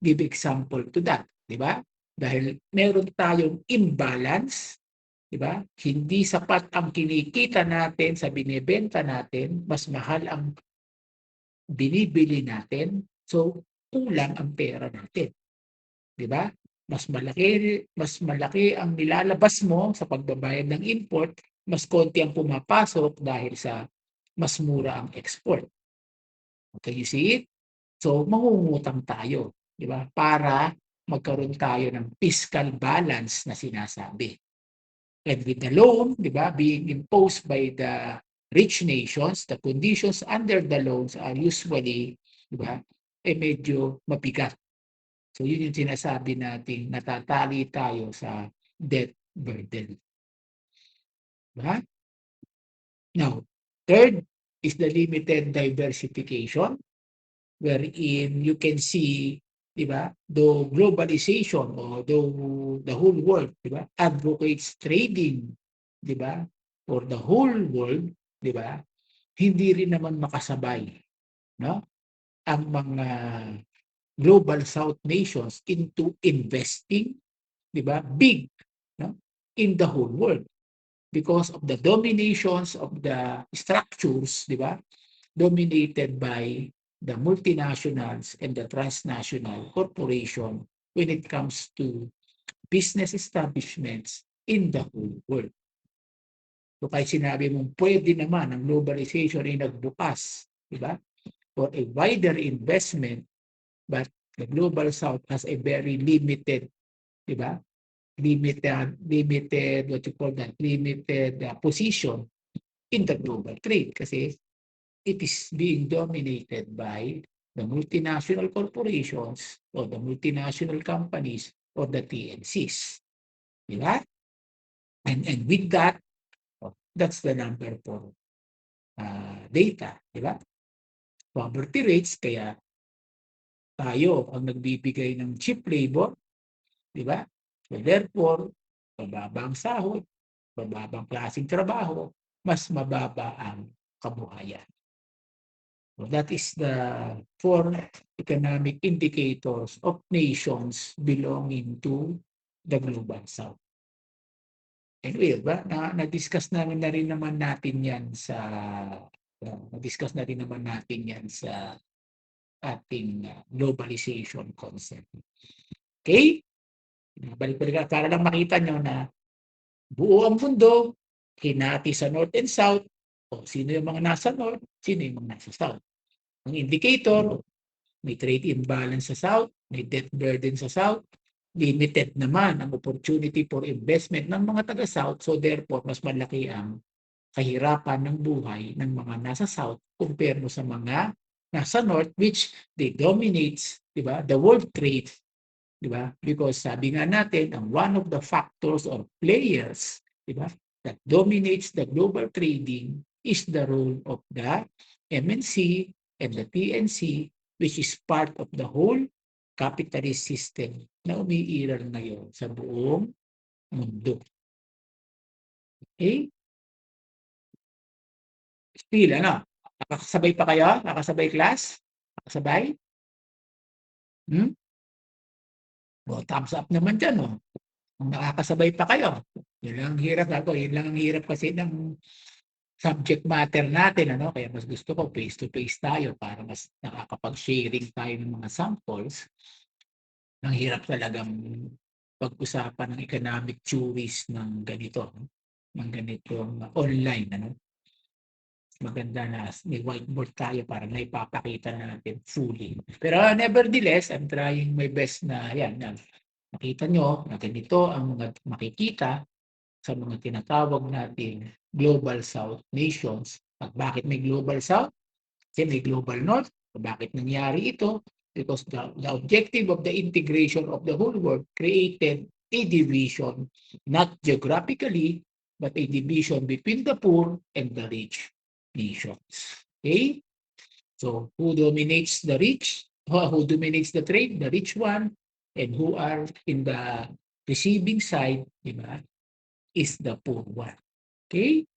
give example to that? Diba? Dahil meron tayong imbalance, diba? Hindi sapat ang kinikita natin sa binibenta natin, mas mahal ang binibili natin, so kulang ang pera natin. Diba? Mas malaki ang nilalabas mo sa pagbabayad ng import, mas konti ang pumapasok dahil sa mas mura ang export. Okay, you see it? So mangungutang tayo, di ba? Para magkaroon tayo ng fiscal balance na sinasabi. And with the loan, di ba, being imposed by the rich nations, the conditions under the loans are usually, di ba, medyo mabigat. So yun yung sinasabi natin, natatali tayo sa debt burden. Diba? Now, third is the limited diversification, wherein you can see di ba? Though globalization o though the whole world, di ba, advocates trading, di ba? For the whole world, di ba? Hindi rin naman makasabay, no? Ang mga global south nations into investing, di ba? Big, no? In the whole world because of the dominations of the structures, di ba? Dominated by the multinationals and the transnational corporation when it comes to business establishments in the whole world. So kahit sinabi mong pwede naman ang globalization ay nagbukas, di ba? For a wider investment, but the global south has a very limited, di ba? Limited, what you call that, limited position in the global trade kasi it is being dominated by the multinational corporations or the multinational companies or the TNCs. Di ba? And with that, that's the number for data. Di ba? Poverty rates, kaya tayo ang nagbibigay ng cheap labor. Di ba? So therefore, mababa ang sahod, mababang klaseng trabaho, mas mababa ang kabuhayan. So that is the 4 economic indicators of nations belonging to the Global South. Anyway, na-discuss namin na rin naman natin yan sa na-discuss na rin naman natin yan sa ating globalization concept. Okay? Balik-balik para lang makita nyo na buo ang mundo, hinati sa North and South, o sino yung mga nasa North, sino yung mga nasa South. Ang indicator, may trade imbalance sa South, may debt burden sa South, limited naman ang opportunity for investment ng mga taga-South, so therefore, mas malaki ang kahirapan ng buhay ng mga nasa South compare mo sa mga nasa North, which they dominates, di ba, the world trade, di ba? Because sabi nga natin, ang one of the factors or players, di ba, that dominates the global trading is the role of the MNC and the TNC, which is part of the whole capitalist system na umiiral ngayon sa buong mundo. Okay? Still, ano? Nakakasabay pa kayo? Nakakasabay class? Nakakasabay? O, thumbs up naman dyan, oh. Kung nakakasabay pa kayo. Yun lang ang hirap ako. Yun lang ang hirap kasi ng subject matter natin, ano? Kaya mas gusto ko face-to-face tayo para mas nakakapag-sharing tayo ng mga samples. Ang hirap talagang pag-usapan ng economic theories ng ganito, ng ganitong online, ano? Maganda na may whiteboard tayo para naipapakita natin fully. Pero nevertheless, I'm trying my best na yan. Makita nyo na ganito ang mga makikita sa mga tinatawag nating Global South nations. At bakit may Global South? Kasi may Global North. Bakit nangyari ito? Because the objective of the integration of the whole world created a division, not geographically, but a division between the poor and the rich nations. Okay? So, who dominates the rich? Who dominates the trade? The rich one. And who are in the receiving side, di ba, is the poor one. Okay?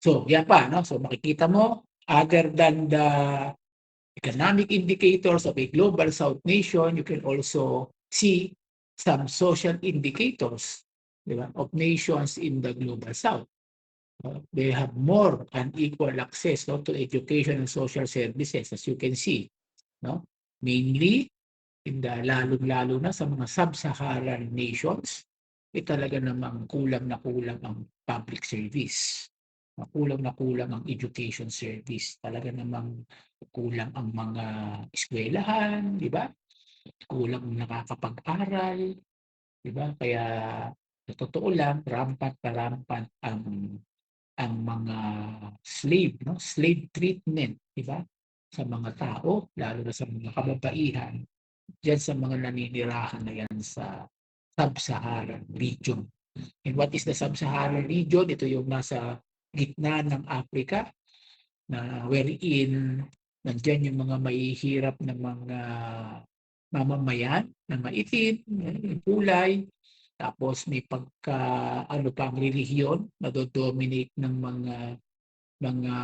So, yan pa, no? So, makikita mo, other than the economic indicators of a global South nation, you can also see some social indicators, di ba, of nations in the global South. They have more unequal access, no, to education and social services, as you can see, no? Mainly lalo-lalo na sa mga sub-Saharan nations, talaga namang kulang na kulang ang public service. Kulang na kulang ang education service. Talaga namang kulang ang mga eskwelahan, di ba? Kulang ang nakakapag-aral, di ba? Kaya sa totoo lang, rampant ang mga slave, no? Slave treatment, di ba? Sa mga tao, lalo na sa mga kababaihan, diyan sa mga naninirahan na yan sa Sub-Saharan region. And what is the Sub-Saharan region? Ito yung nasa gitna ng Africa, na wherein Nandiyan yung mga mahihirap na mga mamamayan na maitim, yung kulay, tapos may pagka ano pang relihiyon, nado-dominate ng mga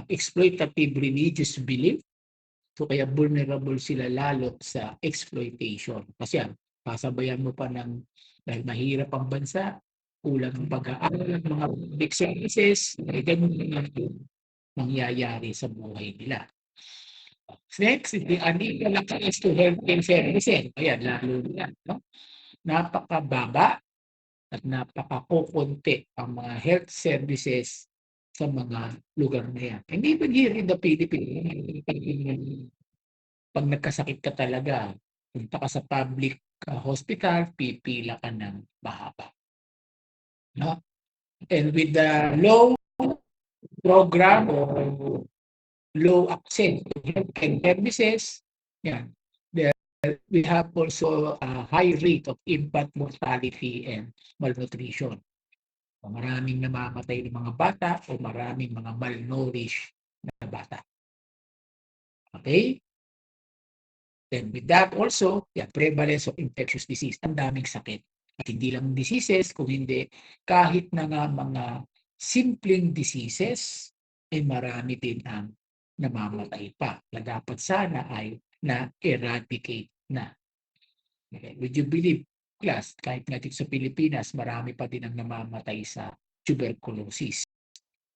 exploitative religious belief. So kaya vulnerable sila lalo sa exploitation. Kasi kasabayan mo pa ng dahil mahirap ang bansa, kulang ang pag-aaral ng mga public services, ganun lang yung nangyayari sa buhay nila. Next, the unequal access to healthcare services. Ayan, lalo yan. No? Napakababa at napakakukunti ang mga health services sa mga lugar na yan. And even here in the Philippines, pag nagkasakit ka talaga, punta ka sa public hospital, pipila ka ng mahaba. No? And with the low program or low access to healthcare services, yan, we have also a high rate of infant mortality and malnutrition. Maraming namamatay ng mga bata o maraming mga malnourished na bata. Okay? Then with that also, the prevalence of infectious disease. Ang daming sakit. At hindi lang diseases, kung hindi, kahit na nga mga simpleng diseases, ay marami din ang namamatay pa. Na dapat sana ay na-eradicate na. Okay. Would you believe, class, kahit nga dito sa Pilipinas, marami pa din ang namamatay sa tuberculosis.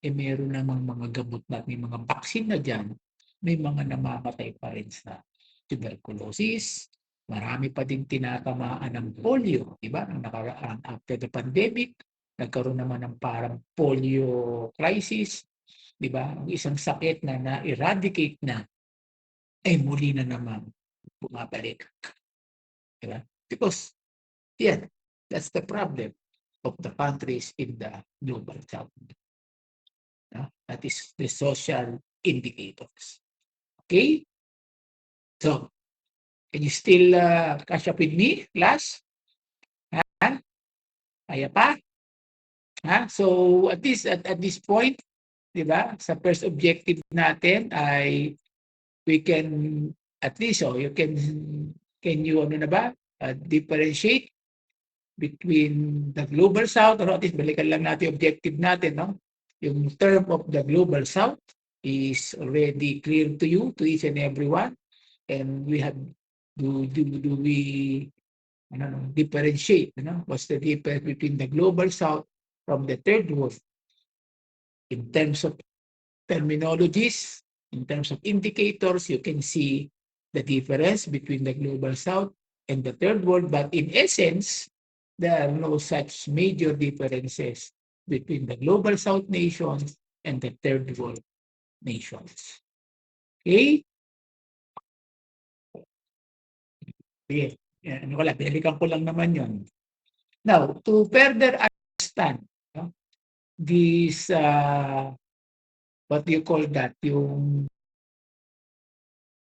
Meron namang mga gamot na may mga vaccine na dyan, may mga namamatay pa rin sa tuberculosis. Marami pa din tinatamaan ng polio, di ba? Nang nakaraan after the pandemic, nagkaroon naman ng parang polio crisis, di ba? Ang isang sakit na na-eradicate na, ay muli na naman bumabalik. Di ba? Because, yeah, that's the problem of the countries in the global south. That is the social indicators. Okay? So, can you still catch up with me, class? Ha? Kaya pa? Ha? So, at this point, di ba, sa first objective natin ay we can, at least, you can you, ano na ba, differentiate between the global south, or at least balikan lang natin objective natin, no? Yung term of the global south is already clear to you, to each and everyone, and we have do we differentiate, what's the difference between the global south from the third world in terms of terminologies, in terms of indicators. You can see the difference between the global south and the third world, but in essence, there are no such major differences between the global south nations and the third world nations. Okay? Okay. Ano ko lang, binalikan ko lang naman yun. Now, to further understand this, what do you call that, yung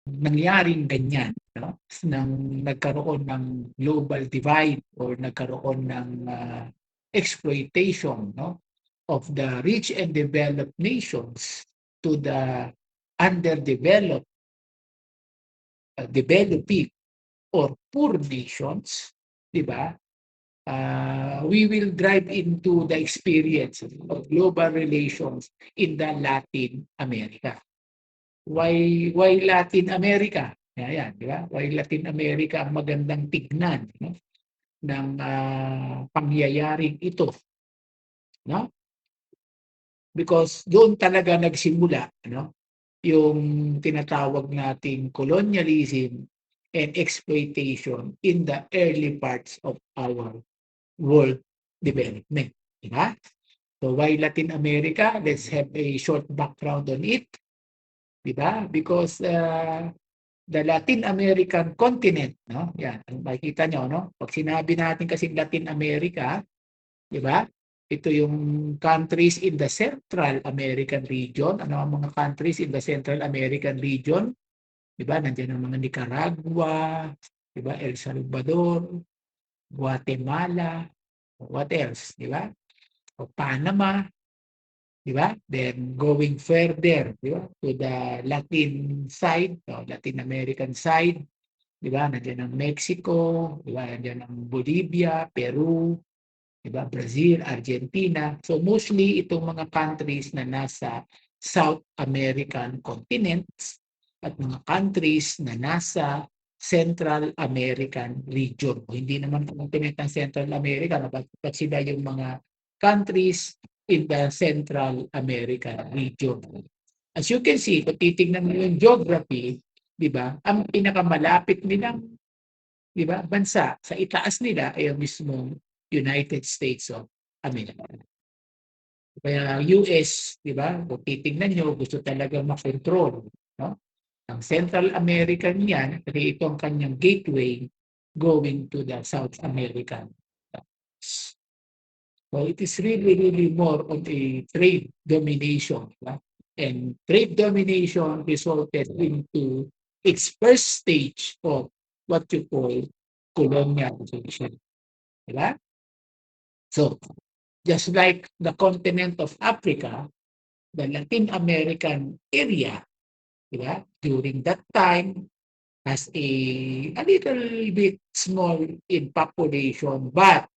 nangyaring ganyan, nang nagkaroon ng global divide or nagkaroon ng exploitation, of the rich and developed nations to the underdeveloped, developing or poor nations, di ba? We will drive into the experience of global relations in the Latin America. Why Latin America? Ayan, di ba? Why Latin America ang magandang tignan, ng pangyayaring ito, no? Because doon talaga nagsimula, yung tinatawag nating colonialism and exploitation in the early parts of our world development. Diba? So why Latin America? Let's have a short background on it. Diba? Because the Latin American continent, yan, makikita nyo, pag sinabi natin kasi Latin America, diba? Ito yung countries in the Central American region. Ano ang mga countries in the Central American region? Diba? Nandiyan ang mga Nicaragua, diba? El Salvador, Guatemala, what else, diba? O Panama, di ba? Then going further, di ba? To the Latin side, Latin American side, di ba? Nandiyan ang Mexico, di ba? Nandiyan ang Bolivia, Peru, di ba? Brazil, Argentina. So mostly itong mga countries na nasa South American continents at mga countries na nasa Central American region. O hindi naman continent ng Central America, but sila yung mga countries in the Central American region. As you can see, kung titignan mo yung geography, di ba, ang pinakamalapit nilang, di ba, bansa sa itaas nila ay ang mismong United States of America. Kaya US, di ba, kung titignan nyo, gusto talaga makontrol, no? Ang Central American yan, kasi ito ang kanyang gateway going to the South American. So it is really, really more of a trade domination. Right? And trade domination resulted into its first stage of what you call colonialization. Right? So just like the continent of Africa, the Latin American area, right, during that time has a little bit small in population, but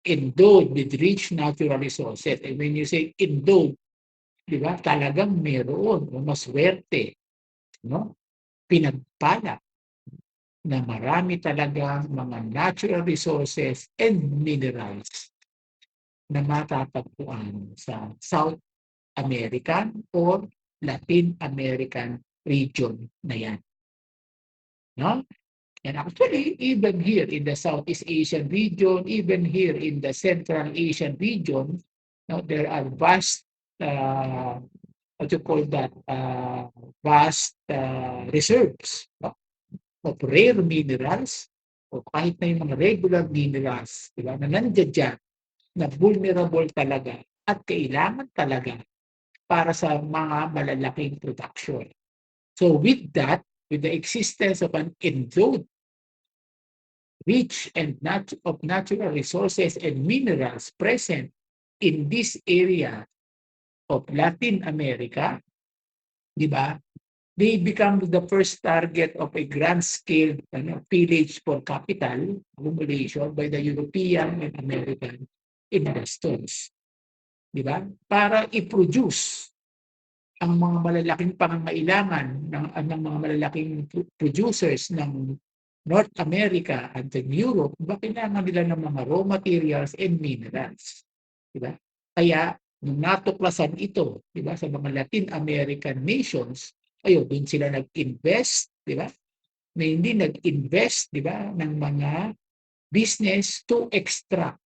endowed with rich natural resources. And when you say endowed, di ba, talagang meron, maswerte, no? Pinagpala na marami talagang mga natural resources and minerals na matatagpuan sa South American or Latin American region na yan. No? And actually, even here in the Southeast Asian region, even here in the Central Asian region, there are vast, what you call that, vast reserves of rare minerals o kahit na yung mga regular minerals, diba, na nandiyan dyan, na vulnerable talaga at kailangan talaga para sa mga malalaking production. So with that, with the existence of an endowed rich and of natural resources and minerals present in this area of Latin America, di ba? They become the first target of a grand-scale pillage for capital accumulation by the European and American investors. Di ba? Para i-produce ang mga malalaking pangangailangan ng mga malalaking producers ng North America at Europe, ba kailangan nila ng mga raw materials and minerals. Diba? Kaya, nung natuklasan ito, diba, sa mga Latin American nations, ayun, dun sila nag-invest, diba? Na hindi nag-invest, diba, ng mga business to extract,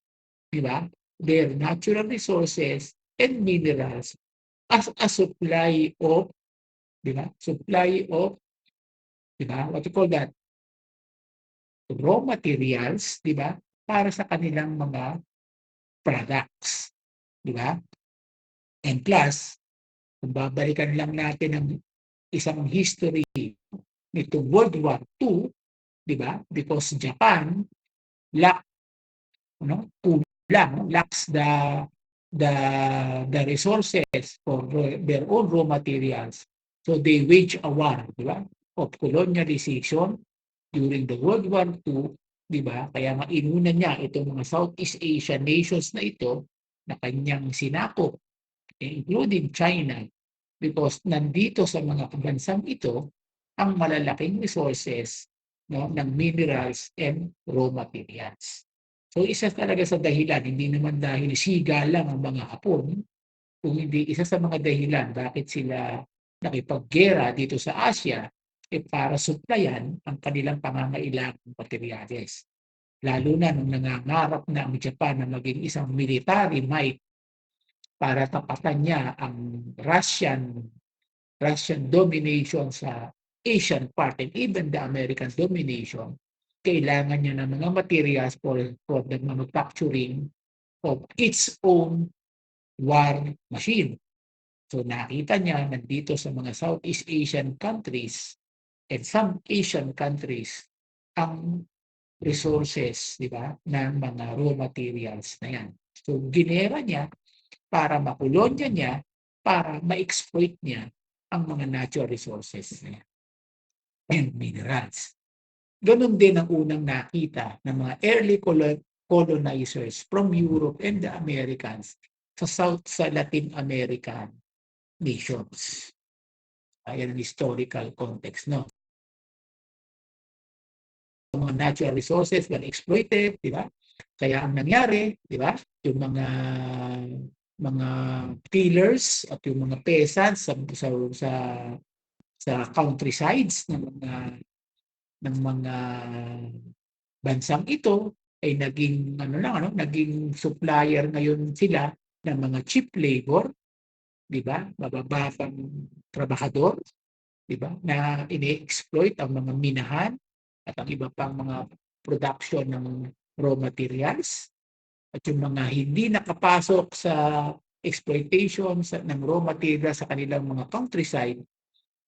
diba, their natural resources and minerals as a supply of, diba, supply of, diba, what you call that, raw materials, di ba, para sa kanilang mga products, di ba? And plus, kung babalikan lang natin ang isang history nito World War II, di ba? Because Japan lacks the resources for their own raw materials. So they wage a war, di ba? Of colonialization during the World War II, di ba? Kaya mainuna niya itong mga Southeast Asian nations na ito na kanyang sinakop, including China, because nandito sa mga bansang ito ang malalaking resources, no, ng minerals and raw materials. So isa talaga sa dahilan, hindi naman dahil siga lang ang mga Hapon, kung hindi isa sa mga dahilan bakit sila nakipaggera dito sa Asia, para supplyan ang kanilang pangangailangang materyales. Lalo na nung nangangarap na ang Japan na maging isang military might para tapatan niya ang Russian domination sa Asian part and even the American domination, kailangan niya ng mga materials for the manufacturing of its own war machine. So nakita niya nandito sa mga Southeast Asian countries and some Asian countries ang resources, di ba, ng mga raw materials na yan. So ginera niya para makolonya niya, para ma-exploit niya ang mga natural resources niya and minerals. Ganon din ang unang nakita ng mga early colonizers from Europe and the Americans sa Latin American nations. Ayan ang historical context, no? Mga natural resources were exploited, di ba? Kaya ang nangyari, di ba? Yung mga tillers at yung mga peasants sa countrysides ng mga bansang ito ay naging supplier ngayon sila ng mga cheap labor, di ba? Mabababang trabahador, di ba? Na ini-exploit ang mga minahan at ang iba pang mga production ng raw materials at yung mga hindi nakapasok sa exploitation ng raw materials sa kanilang mga countryside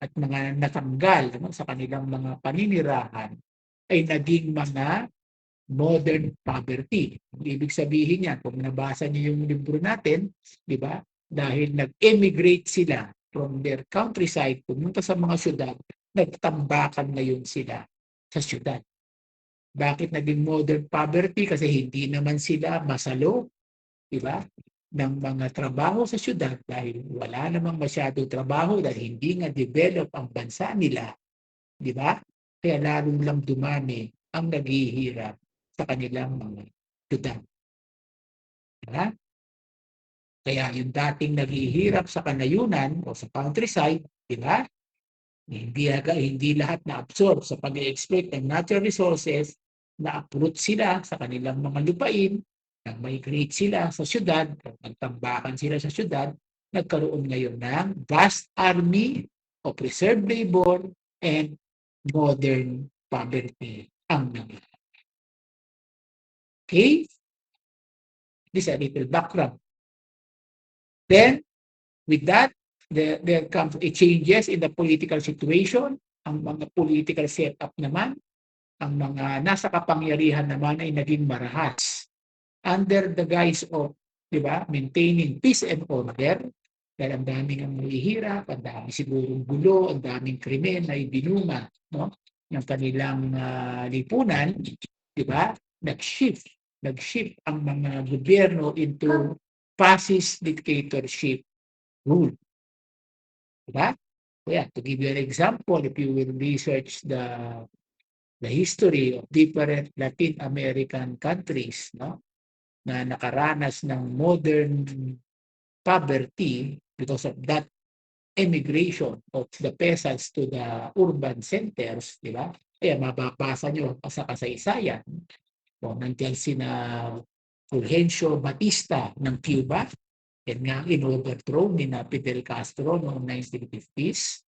at mga natanggal sa kanilang mga paninirahan ay naging mga modern poverty. Ibig sabihin niya, kung nabasa niyo yung libro natin, di ba? Dahil nag-emigrate sila from their countryside, pumunta sa mga syudad, nagtambakan ngayon sila sa syudad. Bakit naging modern poverty? Kasi hindi naman sila masalo, di ba? Ng mga trabaho sa syudad dahil wala namang masyadong trabaho dahil hindi nga develop ang bansa nila, di ba? Kaya lalo lang dumami ang naghihirap sa kanilang mga syudad. Diba? Kaya yung dating naghihirap sa kanayunan o sa countryside, di ba? Hindi lahat na-absorb sa pag-exploit ng natural resources, na-uproot sila sa kanilang mga lupain, nag-migrate sila sa syudad, nagtambakan sila sa syudad, nagkaroon ngayon ng vast army of reserve labor and modern poverty ang nangyari. Okay? This is a little background. Then, with that, there comes a changes in the political situation. Ang mga political setup naman, ang mga nasa kapangyarihan naman ay naging marahas under the guise of, di ba, maintaining peace and order. Dahil ang daming ang mahihirap, ang daming sigurong gulo, ang daming krimen na ibinunga, no, ng kanilang lipunan, di ba? Nag-shift ang mga gobyerno into fascist dictatorship rule. Diba? Yeah, to give you an example, if you will research the history of different Latin American countries, no, na nakaranas ng modern poverty because of that emigration of the peasants to the urban centers, di ba? Kaya mababasa nyo sa kasaysayan. Nandiyan sina Fulgencio Batista ng Cuba, yan nga in-overthrow ni Fidel Castro noong 1950s.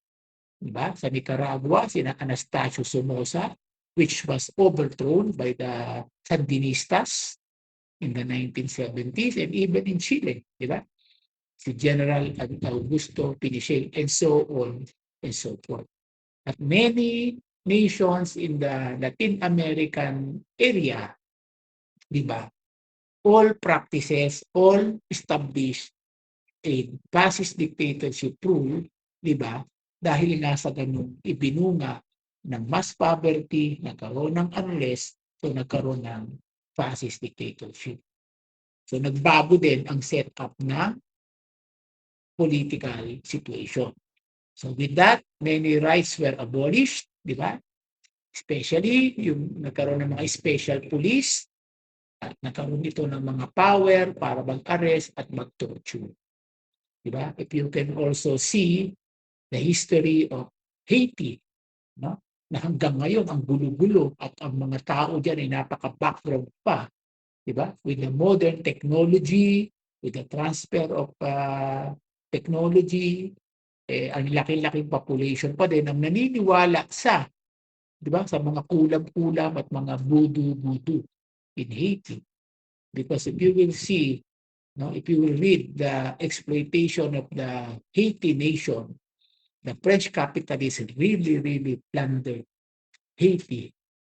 Diba? Sa Nicaragua, sina Anastasio Somoza, which was overthrown by the Sandinistas in the 1970s, and even in Chile, diba? Si General Augusto Pinochet, and so on and so forth. At many nations in the Latin American area, diba? All practices, all established a fascist dictatorship rule, di ba? Dahil nga sa ganun, ibinunga ng mass poverty, nagkaroon ng unrest, so nagkaroon ng fascist dictatorship. So nagbago din ang setup ng political situation. So with that, many rights were abolished, di ba? Especially yung nagkaroon ng mga special police, at nagkaroon ito ng mga power para mag-arrest at mag-torture. Diba? If you can also see the history of Haiti, no? Na hanggang ngayon ang gulo-gulo at ang mga tao diyan ay napaka-background pa, diba? With the modern technology, with the transfer of technology, ang laki-laking population pa din ang naniniwala sa, diba, sa mga kulam-kulam at mga voodoo in Haiti. Because if you will see, no, if you will read the exploitation of the Haiti nation, the French capitalists really plundered Haiti,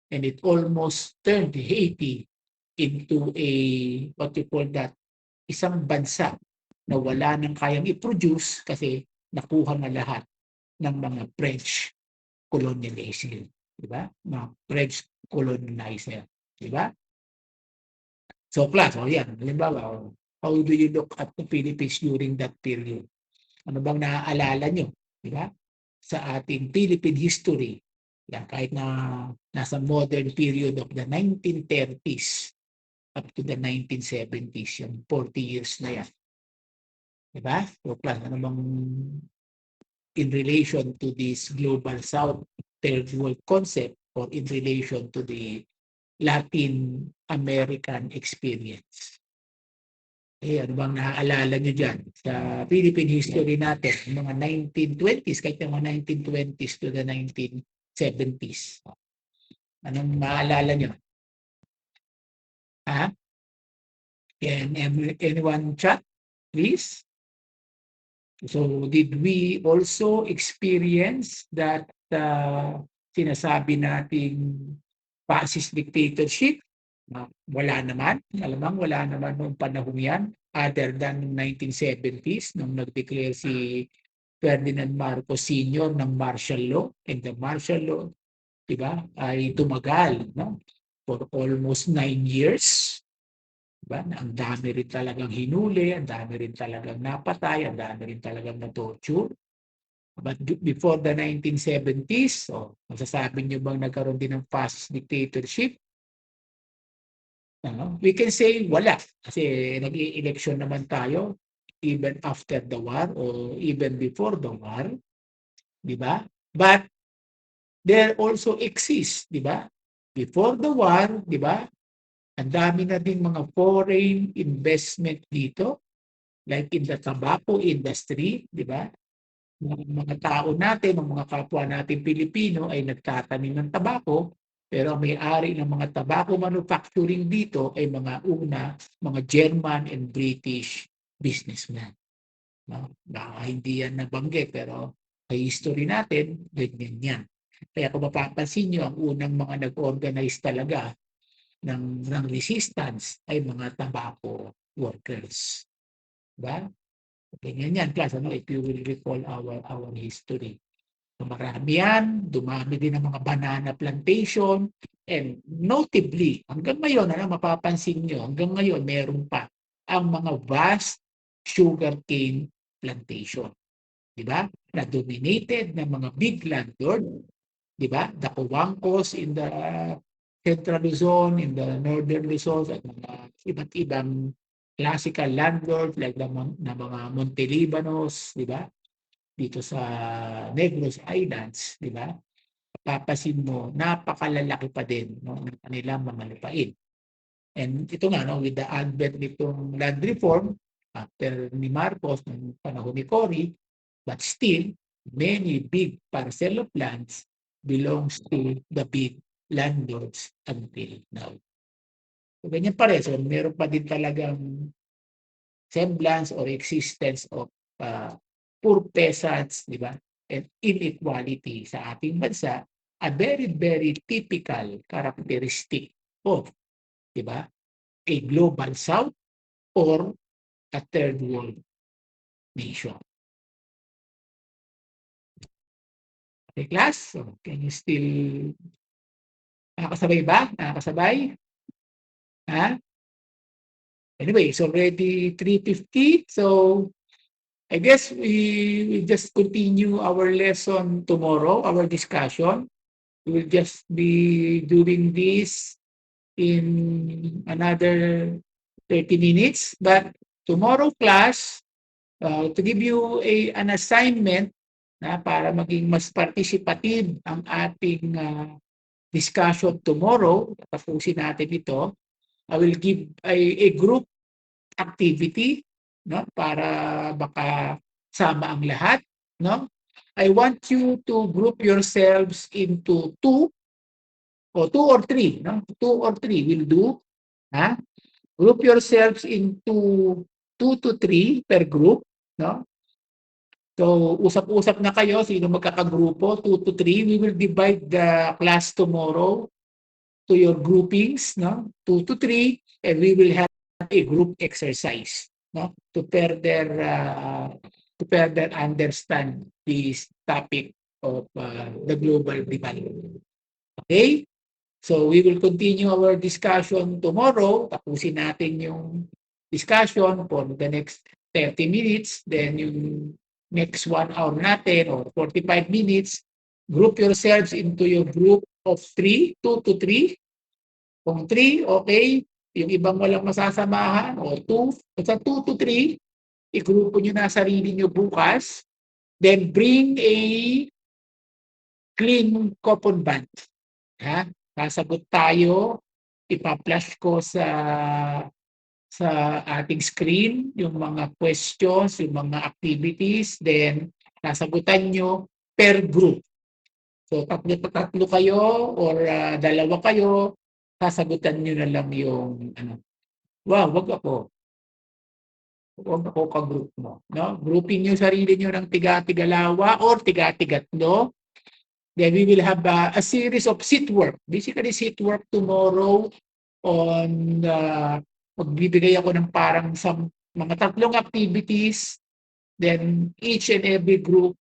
and it almost turned Haiti into a, what you call that, isang bansa na wala nang kayang i-produce kasi nakuha na lahat ng mga French colonialism, di ba? Mga French colonizer, di ba? So class, yan, halimbawa, how do you look at the Philippines during that period? Ano bang naaalala nyo, di ba? Sa ating Philippine history, yan, kahit na nasa modern period of the 1930s up to the 1970s, yung 40 years na yan. Di ba? So class, ano bang in relation to this global south third world concept or in relation to the Latin American experience. Ano bang naaalala nyo dyan sa Philippine history natin, mga 1920s, kahit yung mga 1920s to the 1970s. Anong naaalala nyo? Ha? Can anyone chat, please? So, did we also experience that sinasabi nating fascist dictatorship? Wala naman. Alamang wala naman noong panahon yan other than 1970s nung nag-declare si Ferdinand Marcos Sr. ng martial law, and the martial law, diba, ay tumagal, no? For almost 9 years. Diba? Ang dami rin talagang hinuli, ang dami rin talagang napatay, ang dami rin talagang na-torture. But before the 1970s, masasabi nyo bang nagkaroon din ng fascist dictatorship? We can say wala. Kasi nag-i-election naman tayo even after the war or even before the war. Diba? But there also exists, diba? Before the war, diba? Ang dami na din mga foreign investment dito, like in the tobacco industry, di ba? Mga tao natin, mga kapwa natin Pilipino ay nagtatanim ng tabako, pero ang may-ari ng mga tobacco manufacturing dito ay mga mga German and British businessmen. No? Hindi yan nabanggit, pero sa history natin, ganyan yan. Kaya kung mapapansin nyo, ang unang mga nag-organize talaga ng resistance ay mga tobacco workers. Diba? Ganyan yan, class, if you will recall our history. So, marami yan, dumami din ang mga banana plantation, and notably, hanggang ngayon, mapapansin nyo, hanggang ngayon, meron pa ang mga vast sugarcane plantation. Diba? Na dominated ng mga big landlord, diba? The Cojuangcos in the Central Luzon, in the Northern Luzon, at mga iba't ibang classical landlords like na mga Montelibanos, di ba? Dito sa Negros Islands, di ba? Papasin mo, napakalalaki pa din ng kanilang mga lupain. And ito nga, no, with the advent nitong land reform, after ni Marcos, ng panahon ni Cory, but still, many big parcel of lands belongs to the big landlords until now. So, ganyan pa rin. So, meron pa din talagang semblance or existence of poor peasants, di ba? And inequality sa ating bansa, a very, very typical characteristic of, di ba, a global south or a third world nation. Okay, class? So, can you still nakakasabay ba? Nakakasabay? Ha? Anyway, it's already 3:50. So, I guess we just continue our lesson tomorrow, our discussion. We will just be doing this in another 30 minutes. But tomorrow class, to give you an assignment na para maging mas participative ang ating discussion tomorrow, tapusin natin ito, I will give a group activity, no, para baka sama ang lahat, no? I want you to group yourselves into two or three, no? 2 or 3 will do, ha? Group yourselves into 2 to 3 per group, no? So, usap-usap na kayo, sino magkakagrupo, 2 to 3. We will divide the class tomorrow to your groupings, no? 2 to 3, and we will have a group exercise. no, to further understand this topic of the global demand. Okay? So we will continue our discussion tomorrow. Tapusin natin yung discussion for the next 30 minutes. Then yung next 1 hour natin or 45 minutes, group yourselves into your group of 3, 2 to 3. Kung 3, okay. Yung ibang walang masasamahan o 2, basta 2 to 3, igrupo nyo na sarili nyo bukas. Then bring a clean coupon band. Ha? Sasagot tayo, ipa-flash ko sa ating screen yung mga questions, yung mga activities, then sasagutan nyo per group. So tatlo kayo or dalawa kayo, sasagutan nyo na lang yung ano. Wow, wag ako ka-group mo. No? Groupin nyo sarili nyo ng tiga-tigalawa or tiga-tigatlo. Then we will have a series of seat work. Basically, seat work tomorrow on magbibigay ako ng parang mga 3 activities. Then each and every group,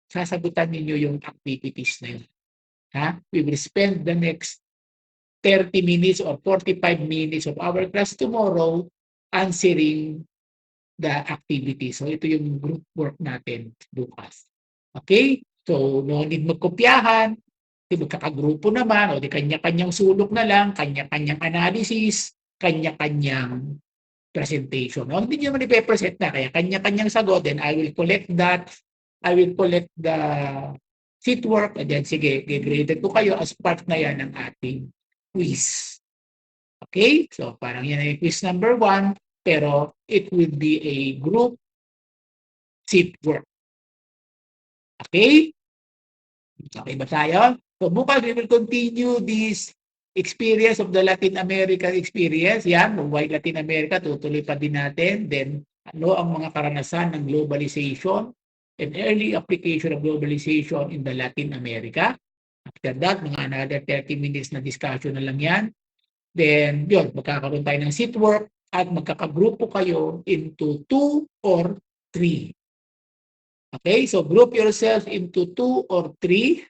sasagutan ninyo yung activities na yun. Ha? We will spend the next 30 minutes or 45 minutes of our class tomorrow answering the activity. So ito yung group work natin bukas. Okay? So no need magkopyahan. Di magkakagrupo naman o di kanya-kanyang sulok na lang, kanya-kanyang analysis, kanya-kanyang presentation. No? Hindi nyo naman ipe-present na, kaya kanya-kanyang sagot, then I will collect that. I will collect the sheet work, and then sige, graded ko kayo as part na yan ng ating quiz. Okay? So parang yan ay quiz number 1, pero it will be a group sheet work. Okay? Okay ba tayo? So bukas we will continue this experience of the Latin American experience. Yan, why Latin America, tutuloy pa din natin. Then, ano ang mga karanasan ng globalization and early application of globalization in the Latin America. After that, mga another 30 minutes na discussion na lang yan. Then, yun, magkakaroon tayo ng seat work at magkakagrupo kayo into 2 or 3. Okay, so group yourself into 2 or 3.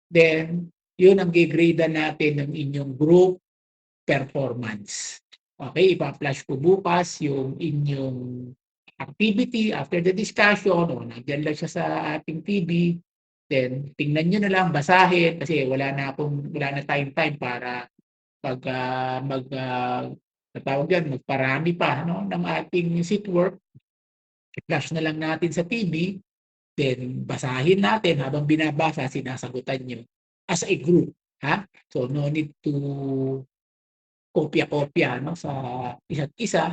Then, yun ang gigrade natin ng inyong group performance. Okay, ipa-flash ko bukas yung inyong activity after the discussion o nandiyan lang siya sa ating TV. Then, tingnan nyo na lang, basahin kasi wala na tayong time para tawag yan, magparami pa no, ng ating seat work. I-flash na lang natin sa TV. Then, basahin natin habang binabasa, sinasagutan nyo as a group. Ha? So, no need to kopya-kopya no, sa isa't isa.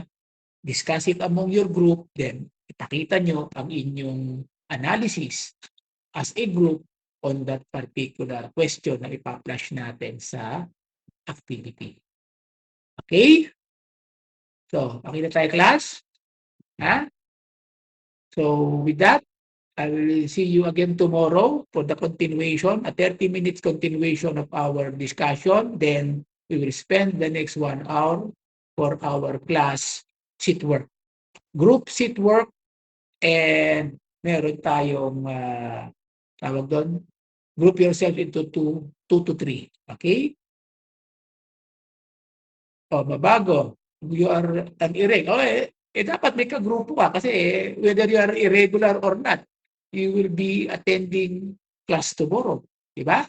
Discuss it among your group. Then, ipakita nyo ang inyong analysis as a group on that particular question na ipa-flash natin sa activity. Okay? So, okay na tayo, class? Ha? So, with that, I will see you again tomorrow for the continuation, a 30 minutes continuation of our discussion. Then we will spend the next 1 hour for our class sheet work. Group sheet work, and meron tayong tawag doon, group yourself into 2 to 3. Okay? O, mabago. You are an irregular. Dapat may kagrupo ka kasi whether you are irregular or not, you will be attending class tomorrow. Diba?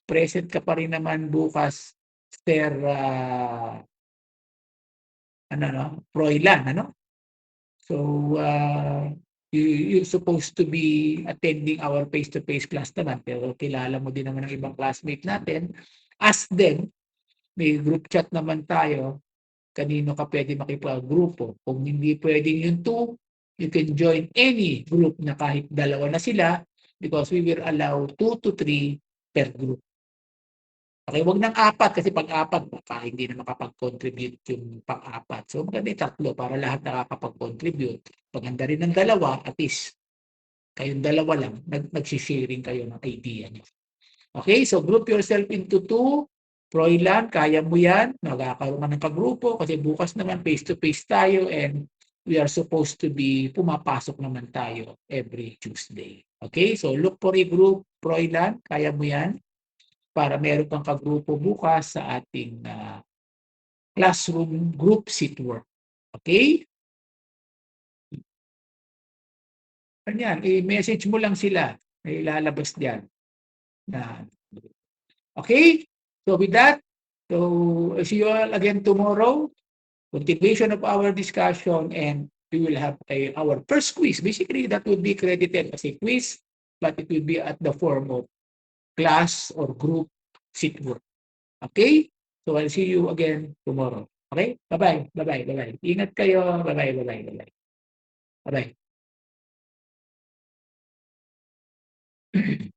Present ka pa rin naman bukas, Sir Froilan, ano? So, you're supposed to be attending our face-to-face class naman, pero kilala mo din naman ang ibang classmate natin. Ask them, may group chat naman tayo, kanino ka pwede makipag-grupo. Kung hindi pwedeng yung 2, you can join any group na kahit dalawa na sila because we will allow 2 to 3 per group. Okay, wag ng 4 kasi pag 4, baka hindi na makapag-contribute yung pang-4. So, maganda yung 3 para lahat nakakapag-contribute. Maganda rin ng 2, at least kayong 2 lang, nagsisharing kayo ng idea niyo. Okay, so group yourself into 2. Froilan, kaya mo yan. Magkakaroon ka ng kagrupo kasi bukas naman face-to-face tayo and we are supposed to be pumapasok naman tayo every Tuesday. Okay? So look for a group, Froilan, kaya mo yan para meron kang kagrupo bukas sa ating classroom group seat work. Okay? Ano yan? I-message mo lang sila. May ilalabas diyan. Okay? So with that, so see you all again tomorrow. Continuation of our discussion, and we will have our first quiz. Basically, that would be credited as a quiz, but it will be at the form of class or group sit work. Okay? So I'll see you again tomorrow. Okay? Bye-bye. Bye-bye. Bye-bye. Ingat kayo. Bye-bye. Bye-bye. Bye-bye. Bye-bye.